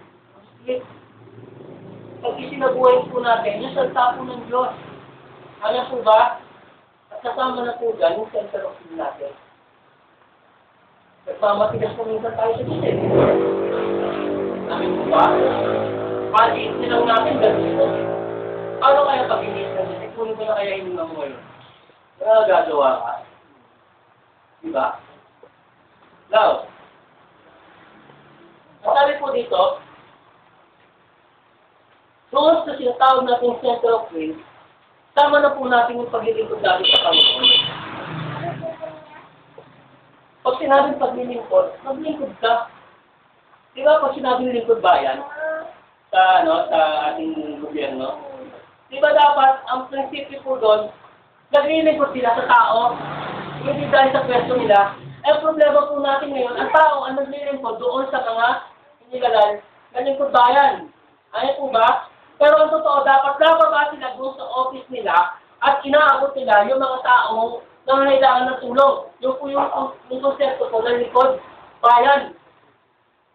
pag isinabuhay po natin, yung salita po ng Diyos. Ano po ba? At kasama na po dyan, yung center of will natin. Nagmamatigas po minsan tayo sa Diyos eh. Amin po ba? Paliit nilang natin, ganito. Paano kaya pag-inis na Diyos? Kunin ko na kaya inunan mo yun. Wala gagawa ka. Diba? Now, sabi po dito, doon sa sinatawag natin center of will, tama na po natin yung paglilingkod natin sa Panginoon. Pag sinabing paglilingkod, maglingkod ka. Di ba pag sinabing lingkod bayan, sa ating gobyerno, di ba dapat ang prinsipyo po doon, naglilingkod sila sa tao, hindi dahil sa pwesto nila. Ang problema po natin ngayon, ang tao ang naglilingkod doon sa mga inilalal na lingkod bayan. Ano po ba? Pero ang totoo, dapat nababa sila doon sa office nila at inaabot nila yung mga taong nangangailangan ng tulong. Yung po yung konsepto po ng lingkod bayan.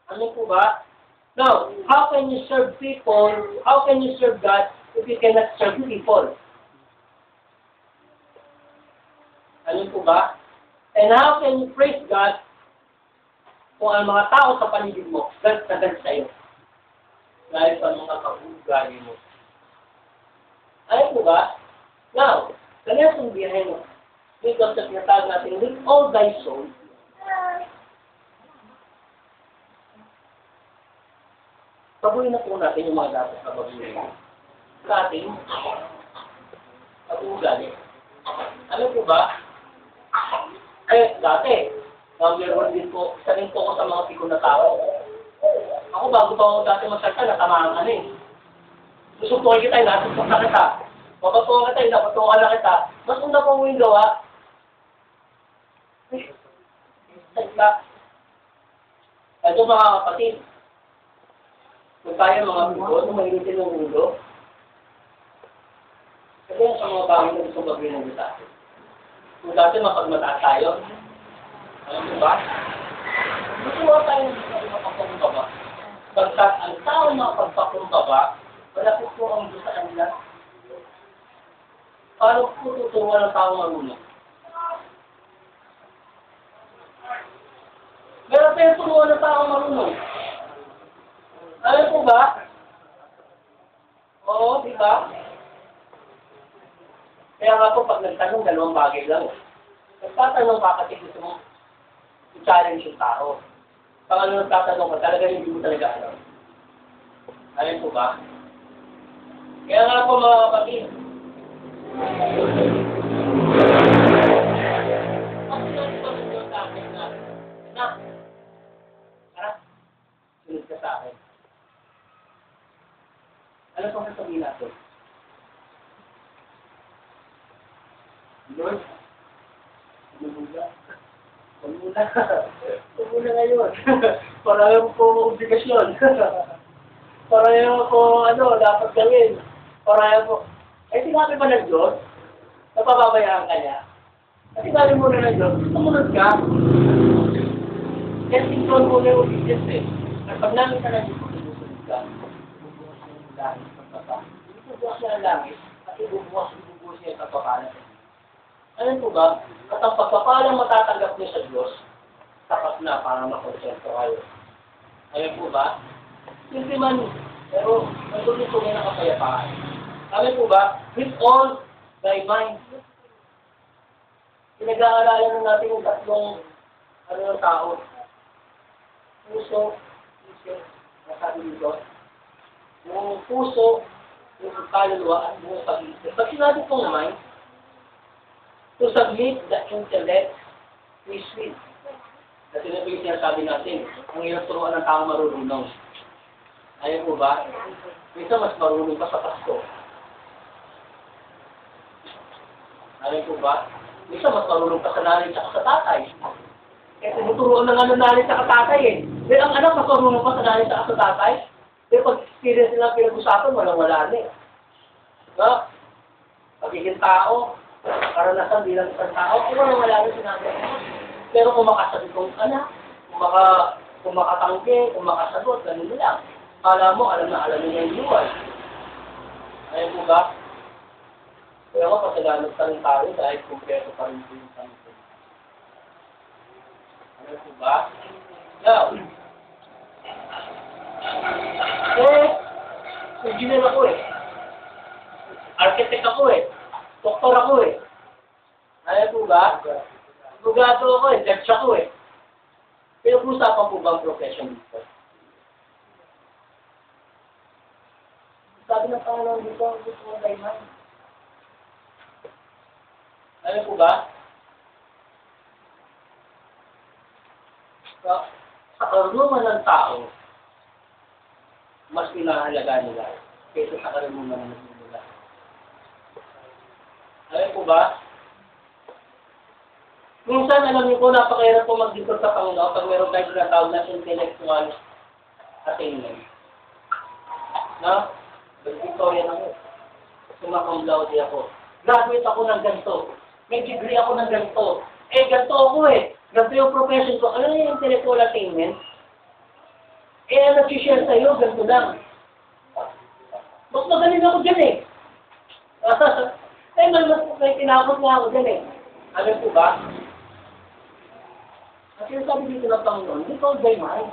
Ano po ba? Now, how can you serve people, how can you serve God if you cannot serve people? Ano po ba? And how can you praise God kung ang mga tao sa paligid mo, God na God sa'yo? Dahil sa mga pag-ugali mo. Ano po ba? Now, ganyan ang biyahe mo. Dito sa pinatag natin, with all thy soul, baguhin na po natin yung mga dapat na baguhin. Sa ating pag-ugali. Ano po ba? Dati, meron din po, isa din po ako sa mga pikon na tao. Ako, bago pa ako dati magsalita, natamaan ka na eh. Susuntukin kita, nasusuntok na kita. Mapatuwa kita, napatuwa na kita. Mas una pong yung gawa. Salita. Ito mga kapatid, kung tayo mga pikon, kung mainitin ng ulo, kasi sa mga bagay na gusto baguhin ng sa atin. Kung dati mapagmataas tayo, alam mo ba? Gusto mo tayo mapagpakumbaba. Pagkat ang tao mapagpakumbaba, malapit po ang Diyos sa kanila. Paano po tutungan ng tao marunong? Meron tayo tutungan ng tao marunong. Alam po ba? Oo, di ba? Kaya nga po, pag nagtanong, dalawang bagay lang. Nagtatanong ka kasi gusto mong i-challenge yung tao. Pag ano nagtatanong ka, talaga hindi mo talaga alam. Alam po ba? Kaya nga po mga kapatid, ang sinabi ko rin yung sa akin na, tara, sunod ka sa akin. Ano pong sasabihin natin? Lord, umula. Umula ngayon. Parang po obligasyon. Parang po, dapat gawin. Parang po, sinabi ba ng Diyos? Napababayaan ka niya? At sinabi mo na ng Diyos, sumunod ka. Kaya tingnan mo na yung obedience eh. At pag namin ka ng Diyos, sumunod ka. Ibubukas niya yung langit sa baba. Ibubukas niya ang langit at ibubukas niya yung kapapalan. Ano po ba? At ang pagpapalang matatanggap niyo sa Diyos, tapat na para makonsentro kayo. Ano po ba? Hindi man, pero nandun po ngayon ang kapayapaan. Ano po ba? With all thy mind. Pinag-aaralan na natin yung tatlong ng tao. Puso, isip, nasabi dito. Yung puso, yung kaluluwa, at yung pag-isip. Pag sinabi pong mind, to submit the intellect to his will. Kasi na po yung sinasabi natin, ang hirap turuan ng tao marunong. Ayaw po ba? Minsan mas marunong pa sa pasto. Ayaw po ba? Minsan mas marunong pa sa nanay at sa tatay. Kasi tuturuan na nga ng nanay at tatay eh. Dahil ang anak mas marunong pa sa nanay at sa tatay. Dahil pag-experience nila pinag-usapan, walang-wala na eh. No? Pagiging tao, karanasan bilang isang tao, walang-wala na sinabi. Pero kung makasabi kong anak, kung makatanggi, kung makasagot, ganun lang. Kala mo, alam niya yung luwal. Ayaw po ba? Kaya ako, pasalamat pa rin tayo dahil kumpleto pa rin po yung sample. Ayaw po ba? Now, engineer ako eh. Architect ako eh. Doktor ako eh. Ayaw po ba? Abogado ako eh. Judge ako eh. Pinag-usapan po ba ang profession dito? Sabi ng Panginoon dito, gusto mo thy mind. Ayaw po ba? Sa karunungan ng tao, mas pinahalaga nila kaysa sa karunungan ng nagmumula. Ayaw po ba? Minsan, alam niyo po, napakahirap po mag-discuss sa Panginoon pag meron tayo tinatawag na intellectual attainment. No? Victorian ako. Sumakang laude ako. Graduate ako ng ganito. May degree ako ng ganito. Eh, ganito ako eh. Ganito yung profession ko. Ano yung intellectual attainment? Eh, ang nag-share sa'yo, ganito lang. Mas magaling ako dyan eh. May tinakot nga ako dyan eh. Alam po ba? At yung sabi dito ng Panginoon, hindi ko by mind.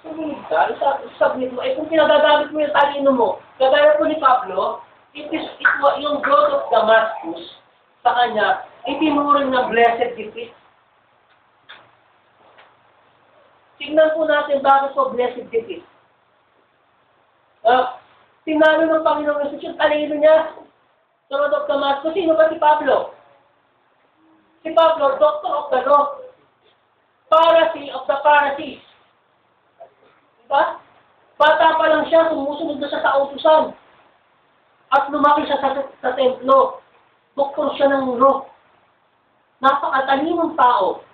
Submit ka, submit mo. Eh kung pinagagamit mo yung talino mo, kagaya po ni Pablo, yung God of Damascus, sa kanya, itinuring na blessed defeat. Tingnan po natin bakit po blessed defeat. Tinalo ng Panginoon Jesus yung talino niya. Sa God of Damascus, sino ba si Pablo? Si Pablo, doctor of the law. Pharisee of the Pharisees. Diba? Bata pa lang siya, sumusunod na siya sa utusan. At lumaki siya sa templo. Doktor siya ng law. Napakatalinong tao.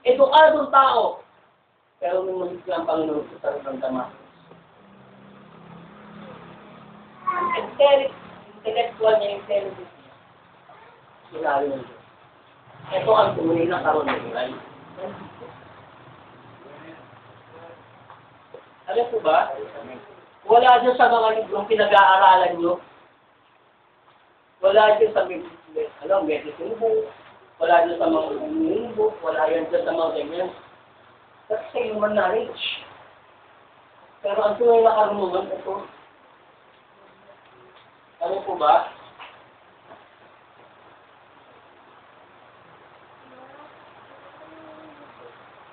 Edukadong tao. Pero nung malit lang ang Panginoon sa sarang Damascus. Intellectual niya yung intelligence niya. Sinali ng Diyos. Ito ang tunay na karoon ng buhay. Alam po ba? Wala dyan sa mga librong pinag-aaralan nyo. Wala dyan sa medicine book. Wala dyan sa mga engineering book. Wala yan dyan sa mga ganyan. That's sa human knowledge. Pero ang tunay na karunungan ito. Alam po ba?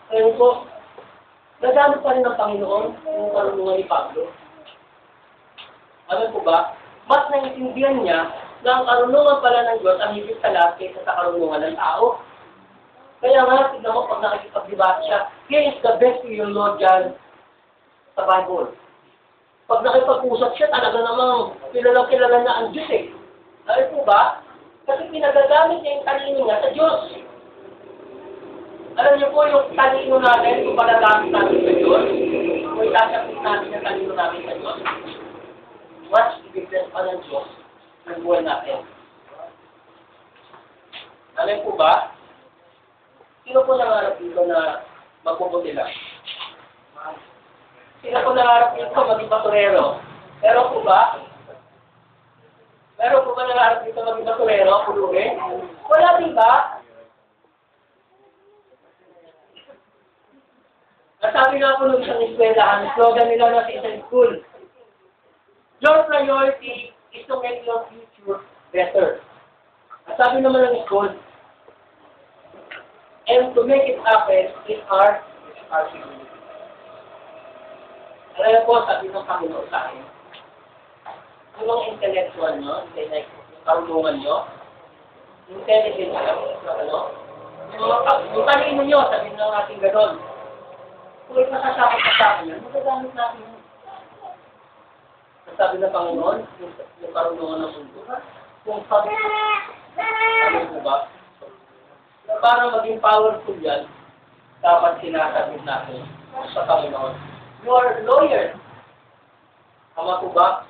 Ngayon po, nagamit pa rin ng Panginoon yung karunungan ni Pablo. Alam po ba? Mas naiintindihan niya na ang karunungan pala ng Diyos ang higit sa lahat kaysa sa karunungan ng tao. Kaya nga, tignan mo pag nakikipag-debate siya, he is the best theologian sa Bible. Pag nakipag-usap siya, talaga namang kilala na ang Diyos eh. Alam po ba? Kasi pinagagamit niya yung talino niya sa Diyos. Alam niyo po yung talino natin, kung panagamit natin sa Diyos, kung itasapit natin yung talino natin sa Diyos, mas ibigyan pa ng Diyos ng buhay natin. Alam po ba? Sino po nangarap dito na magpuputi lang? Sino po nangarap dito maging baturero? Meron po ba? Meron po ba nangarap dito maging baturero? Puluhin? Wala din ba? Nasabi nga po nung isang eskwelahan, slogan nila na sa isang school, your priority is to make your future better. Nasabi naman ng school, and to make it happen is our responsibility. Alam po, sabi ng Panginoon sa akin, yung mga intellectual nyo, yung karunungan nyo, intelligence nyo, yung talino nyo, sabi ng ating gano'n, kung masasakot pa sa akin yan, magagamit natin yun. Sabi ng Panginoon, yung karunungan ng mundo, kung sabi mo ba, para maging powerful yan, dapat sinasabi natin sa Panginoon. You are a lawyer. Tama po ba?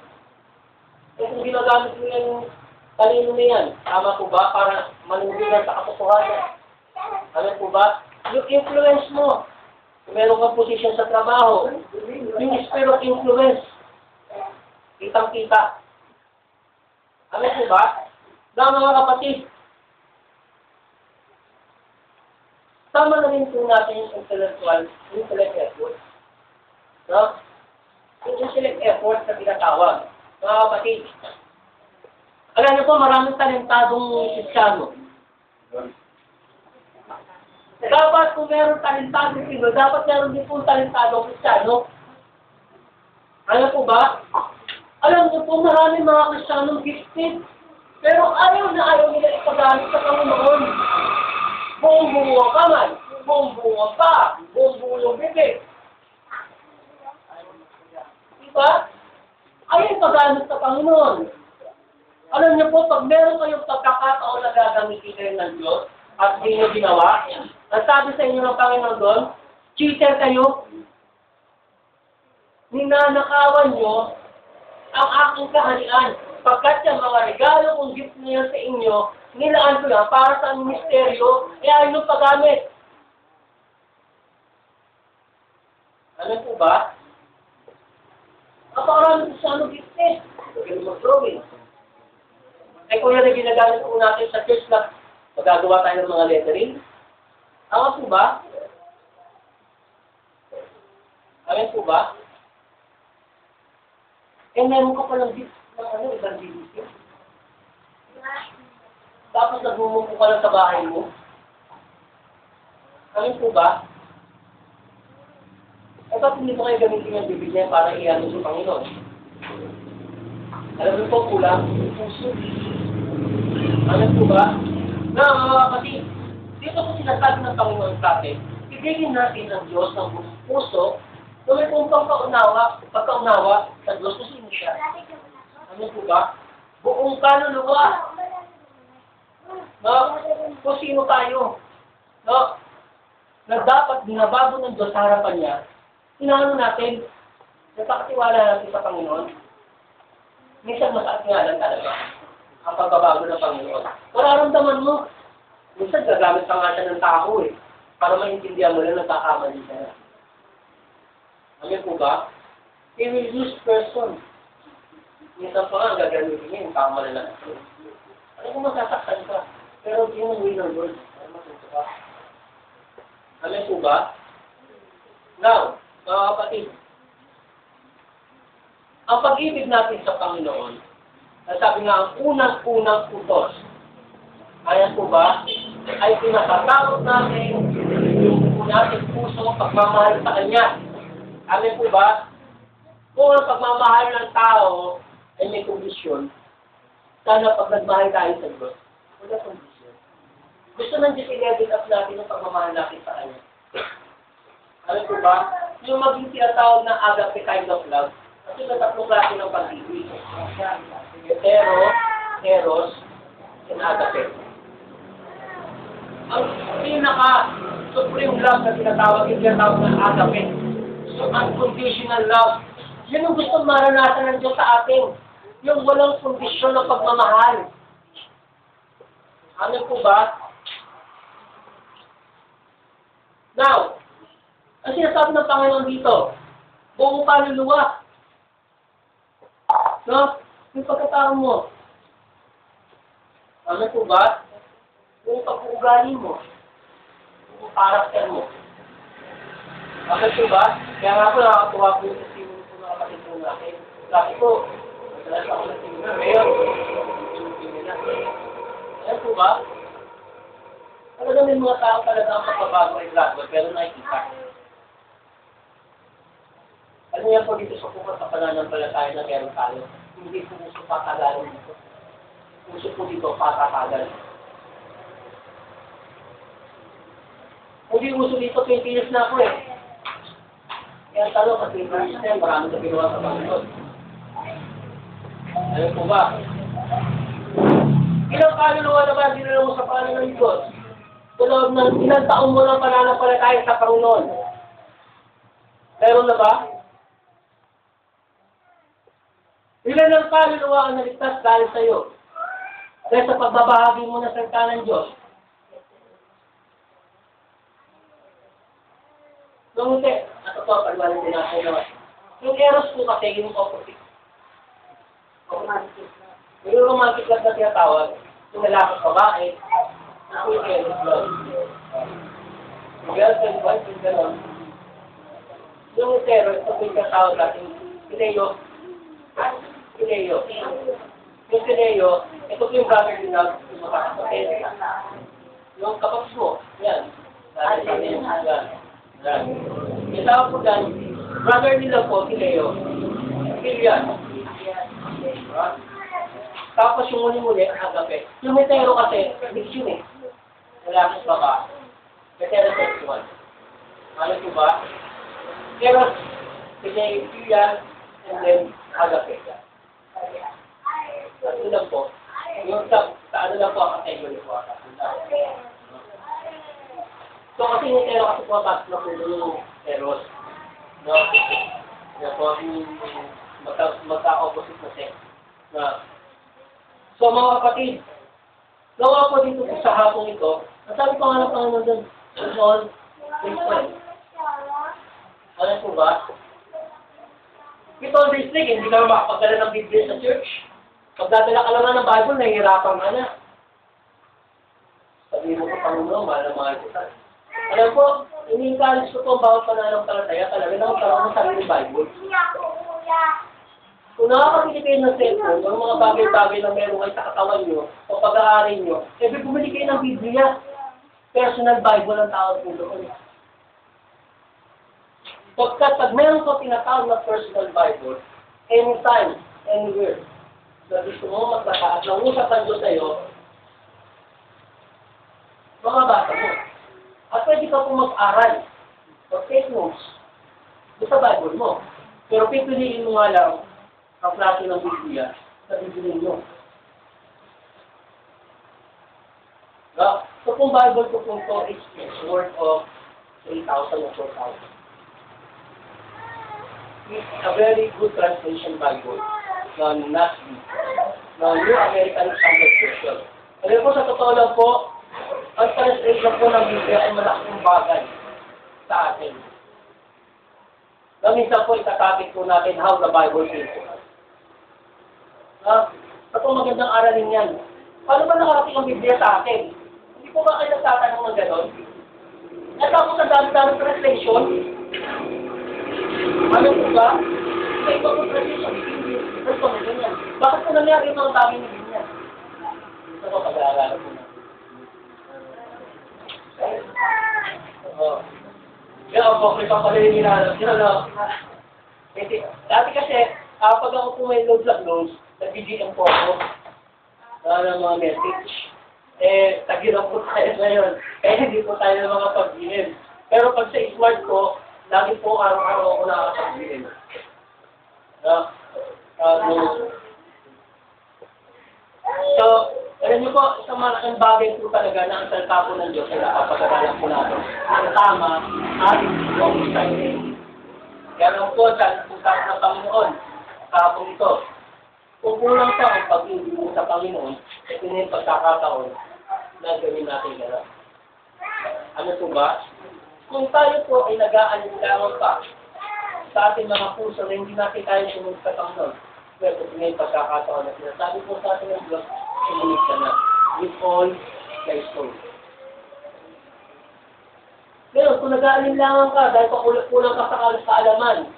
E kung ginagamit mo yung talino na yan, tama po ba? Para manubigan sa katotohanan. Alam po ba? Yung influence mo, kung meron kang position sa trabaho, yung sphere of influence, kitang-kita. Alam po ba? Mga kapatid, tama na rin po natin yung intellect effort. No? Yung intellect effort na tinatawag. Mga kapatid, alam niyo po, maraming talentadong Kristiyano. Dapat kung meron talentadong Pinoy, dapat meron din po talentadong Kristiyano. Alam po ba? Alam niyo po, maraming mga Kristiyanong gifted. Pero ayaw nila ipagamit sa Panginoon. Buong-buo ang kamay, buong-buo ang paa, buong-buo yung bibig. Diba? Ayaw ipagamit sa Panginoon. Alam niyo po, pag meron kayong pagkakataon na gagamitin kayo ng Diyos, at di nyo ginawa. Ang sabi sa inyo ng Panginoon doon, cheater kayo. Ninanakawan nyo ang aking kaharian. Pagkat yung mga regalo kong gift niya sa inyo, nilaan ko yan para sa ministeryo, ayaw nyo paggamit. Ano po ba? Napakarami ko sa ano gift eh. Pagkali mag-drawing. Eh kung yan na ginagamit po natin sa church na magagawa tayo ng mga lettering, tama po ba? Ayan po ba? Eh, meron ka palang gift ng ano, evangelism. Tapos nagmumukho ka lang sa bahay mo. Ayan po ba? Eh, ba't hindi mo kayo gamitin yung bibigyan para iyan sa Panginoon? Alam mo po, kulang, puso. Ayan po ba? Na, mga kapatid, dito ko sinasabi ng Panginoon sa atin, ibigin natin ang Diyos ng buong puso, na may pumpang pagkaunawa sa Diyos kung sino siya. Ano po ba? Buong kaluluwa. No? Kung sino tayo. No? Na dapat binabago ng Diyos sa harapan niya, inaano natin, napakatiwala natin sa Panginoon. Minsan masaat nga lang talaga ang pagbabago ng Panginoon. Mararamdaman mo, minsan gagamit pa nga siya ng tao eh, para maintindihan mo na nagkakamali siya na. Ano po ba? He will use person. Minsan pa nga, gagamitin niya yung tama na lang. Ano kung masasaktan ka? Pero yun ang will ng Lord. Ano matuto ka? Ano po ba? Now, mga kapatid, ang pag-ibig natin sa Panginoon, sabi nga, ang unang-unang utos, ayan po ba, ay pinakatakot natin yung natin puso pagmamahal sa Kanya. Amin po ba? Kung ang pagmamahal ng tao ay may kondisyon, sana pag nagmahal tayo sa Diyos, wala kondisyon. Gusto ng Diyos i-level up natin ang pagmamahal natin sa Kanya. Amin po ba? Yung maging tinatawag na agape kind of love, kasi may tatlong klase ng pag-ibig. Eros, and agape. Ang pinaka-supreme love na tinatawag ng agape. So, unconditional love. Yun ang gusto maranasan ng Diyos sa atin. Yung walang kondisyon ng pagmamahal. Ano po ba? Now, ang sinasabi ng Panginoon dito, buong kaluluwa. No? Yung pagkatao mo. Ano po ba? Yung pag-uugali mo. Yung karakter mo. Bakit po ba? Kaya nga po nakakatuwa po yung testimony po ng kapatid po natin. Laki po, madalas ako nagsimula. Mayor, ayan po ba? Talaga may mga tao talaga ang pagbabago ay gradual, pero nakikita. Ano yan po dito sa puso sa pananampalataya na meron tayo? Hindi po gusto patagalan dito. Gusto po dito patatagal. Hindi gusto dito 20 years na ako eh. Kaya talo kasi Christian, marami na ginawa sa Panginoon. Ano po ba? Ilang kaluluwa naman dinala mo sa Panginoon ng Diyos? Sa loob ng ilang taong mo lang pananampalataya sa Panginoon. Meron na ba? Ilan ang kaluluwa ang naligtas dahil sa iyo? Dahil sa pagbabahagi mo na salita ng Diyos. Nung hindi, ito po, pagwalan din natin naman. Yung eros po kasi, yung opposite. Yung romantic love na tinatawag, yung lalaki babae, ako yung eros love. Yung girlfriend, boyfriend, gano'n. Yung hetero, ito po yung tinatawag natin, Pineo. Pineo. Yung Pineo, ito po yung brotherly love, yung makakapatid. Yung kapatid mo, yan. Yan. Itawag po dyan, brother nila po, si Leo. Pilyan. Tapos yung muli-muli, ang agape. Yung hetero kasi, mix yun eh. Lalaki pa ba? Heterosexual. Ano po ba? Pero, sige, pilyan, and then, agape. At yun lang po. Yung sa ano lang po ang category po. So kasi yung ero kasi pumapasok na po yung eros. No? Yan po yung magka-opposite na sex. Na. So mga kapatid, nawa po dito sa hapong ito, nasabi pa nga ng Panginoon doon, John 3:12. Ano po ba? With all this thing, hindi ka makapagdala ng Biblia sa church. Pag dadala ka naman ng Bible, nahihirapan ka na. Sabi mo ko, Panginoon, mahal na mahal kita. Alam po, ini-encourage ko po ang bawat pananampalataya talaga na magkaroon ng sariling Bible. Kung nakakapili kayo ng cellphone, ng mga bagay-bagay na meron kayo sa katawan nyo, o pag-aaral nyo, bumili kayo ng Biblia. Personal Bible ang tawag po doon. Pag meron ko tinatawag na personal Bible, anytime, anywhere, na gusto mo magbasa at nangusap ang Diyos sa'yo, makabasa mo. At pwede ka pong mag-aral, mag-take notes, sa Bible mo. Pero pipiliin mo nga lang ang klase ng Biblia na bibilin mo. So kung Bible ko kung to is worth of 3,000 or 4,000. It's a very good translation Bible ng NASB, ng New American Standard Version. Kaya po sa totoo lang po, ang translation po ng Biblia ay malaking bagay sa atin. Na minsan po itatapik po natin how the Bible says to us. Ito magandang aralin yan. Paano ba nakarating ang Biblia sa akin? Hindi po ba kayo nagtatanong ng gano'n? Natapos ang dami-dami translation. Ano po ba? Sa iba po translation, ito mo ganyan. Bakit po nangyari yung mga bagay na ganyan? Ito po pag-aaralan po natin. Kaya po, may papalay yung ginagawa. Dati kasi, pag ako po may loads at loads, nag-BGM po ako ng mga message. Tagirap po tayo ngayon. Kaya hindi po tayo ng mga pag-BM. Pero pag sa smart ko, lagi po araw-araw ako nakakapag-BM. So, alam niyo po, isang malaking bagay po talaga na ang salita po ng Diyos ay napapagagalang po natin. Ang tama at yung exciting. Kaya lang po, sa usapan ng Panginoon, kahapon ito, kung kulang pa ang pag-ibig mo sa Panginoon, ito na yung pagkakataon na gawin natin gano'n. Ano po ba? Kung tayo po ay nag-aalinlangan pa sa ating mga puso na hindi natin tayo sumunod sa Panginoon, pero ito na yung pagkakataon na sinasabi po sa ating ng Diyos, sumunod ka na. With all thy soul. Pero kung nag-aalinlangan ka dahil kulang ka sa kaalaman,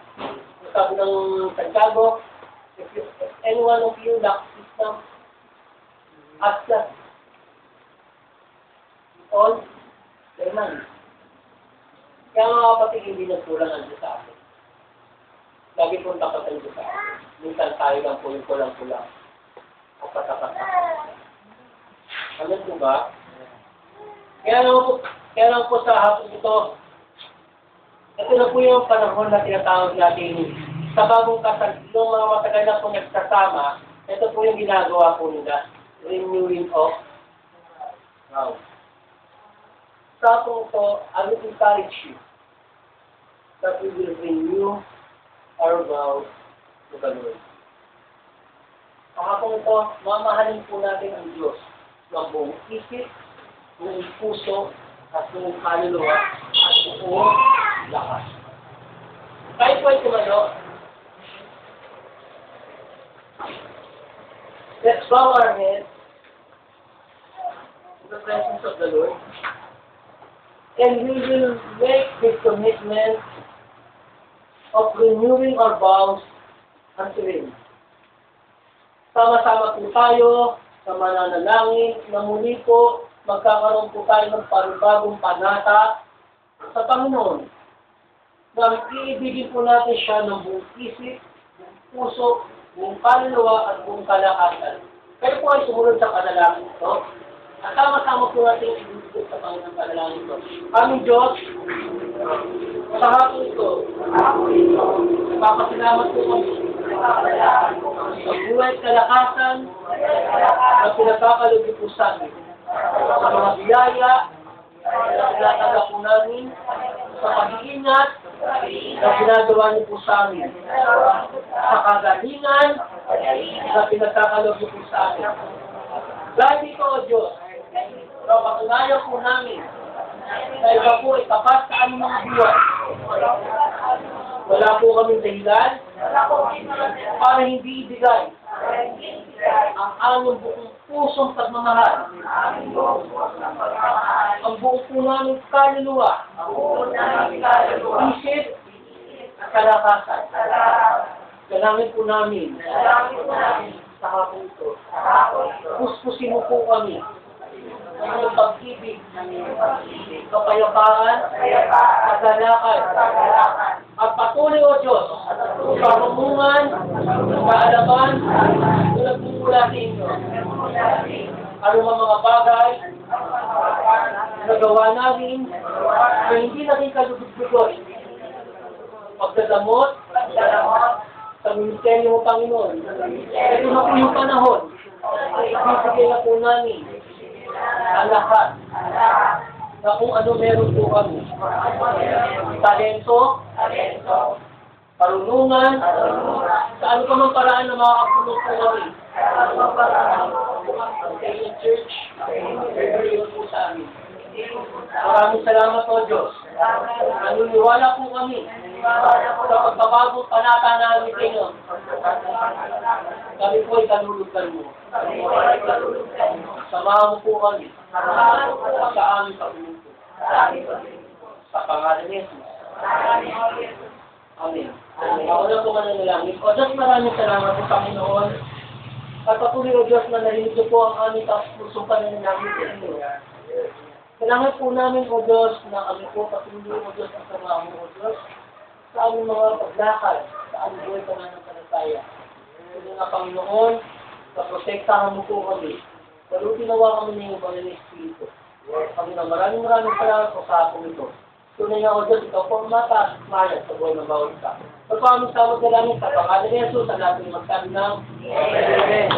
sabi ng Santiago, if any one of you lacks wisdom, ask that. All their mind. Kaya mga kapatid, hindi nagkulang ang Diyos sa atin. Lagi po tapat ang Diyos sa atin. Minsan tayo lang po yung kulang-kulang. O patapat na. Ano po ba? Kaya lang po sa hapon ito, ito na po yung panahon na tinatawag natin sa bagong kasal, nung mga matagal na po nagsasama, ito po yung ginagawa po nila, renewing of vows. Sa po ito, I will encourage you that we will renew our vows to the Lord. Kahapon ito, mamahalin po natin ang Diyos ng buong isip, buong puso, at buong kaluluwa, at buong lakas. Kahit po ito let's bow our heads in the presence of the Lord, and we will make this commitment of renewing our vows unto Him. Sama-sama po tayo sa mananalangin na muli po magkakaroon po tayo ng panibagong panata sa Panginoon. Na iibigin po natin siya ng buong isip, buong puso, buong kaluluwa at buong kalakasan. Kayo po ay sumunod sa panalangin ito. At sama-sama po natin ibigin sa Panginoon panalangin ito. Aming Diyos, sa hapon ito, napapasalamat po kami sa buhay at kalakasan na pinagkakalugin po sa amin. Sa mga biyaya Tinataga po namin sa pag-iingat na ginagawa niyo po sa amin. Sa kagalingan na pinagkakalog niyo po sa amin. Dahil dito, O Diyos, patunayan po namin na iba po ay tapat sa aming mga buwan. Wala po kaming dahilan para hindi ibigay ang aming buong pusong pagmamahal. Ang buong po namin kaluluwa, isip at kalakasan. Dalangin po namin sa hapon ito. Puspusin mo po kami ng iyong pag-ibig, kapayapaan, kagalakan, at patuloy, O Diyos, sa pamungan, kaalaman, na nagmumula sa inyo. Ano mga bagay na gawa namin na hindi naging kalugod-lugod. Pagdadamot sa ministeryo mo, Panginoon. Ito na po yung panahon. Ibibigay na po namin ang lahat na kung ano meron po kami. Talento, karunungan, sa ano pa mang paraan na makakapulong po kami. Sa inyong church, pagkakaroon po sa amin. Maraming salamat po, Diyos. Naniniwala po kami sa pagkabagong panata namin sa inyo. Kami po ay kalulugan mo. Samahan mo po kami sa aming pagluluto. Sa pangalan ni Jesus. Amen. Ako na po mananalangin. O Diyos, maraming salamat po, Panginoon. At patuloy, O Diyos, na narinig po ang aming pusong pananalangin sa inyo. Kailangan po namin, O Diyos, na kami po patuloy, O Diyos, ang samahan mo, O Diyos, sa aming mga paglakad, sa aming buhay pananampalataya. Kaya nga, Panginoon, sa protektahan mo po kami. Pero tinawa kami na yung Banal na Espiritu. Panginoon, maraming salamat po sa hapong ito. Tunay nga, O Diyos, ikaw po ang mataas at mayat sa buhay ng bawat isa. Pagpamang tawag na namin sa pangalan ni Jesus, sa lahat ng magsabi ng Amen.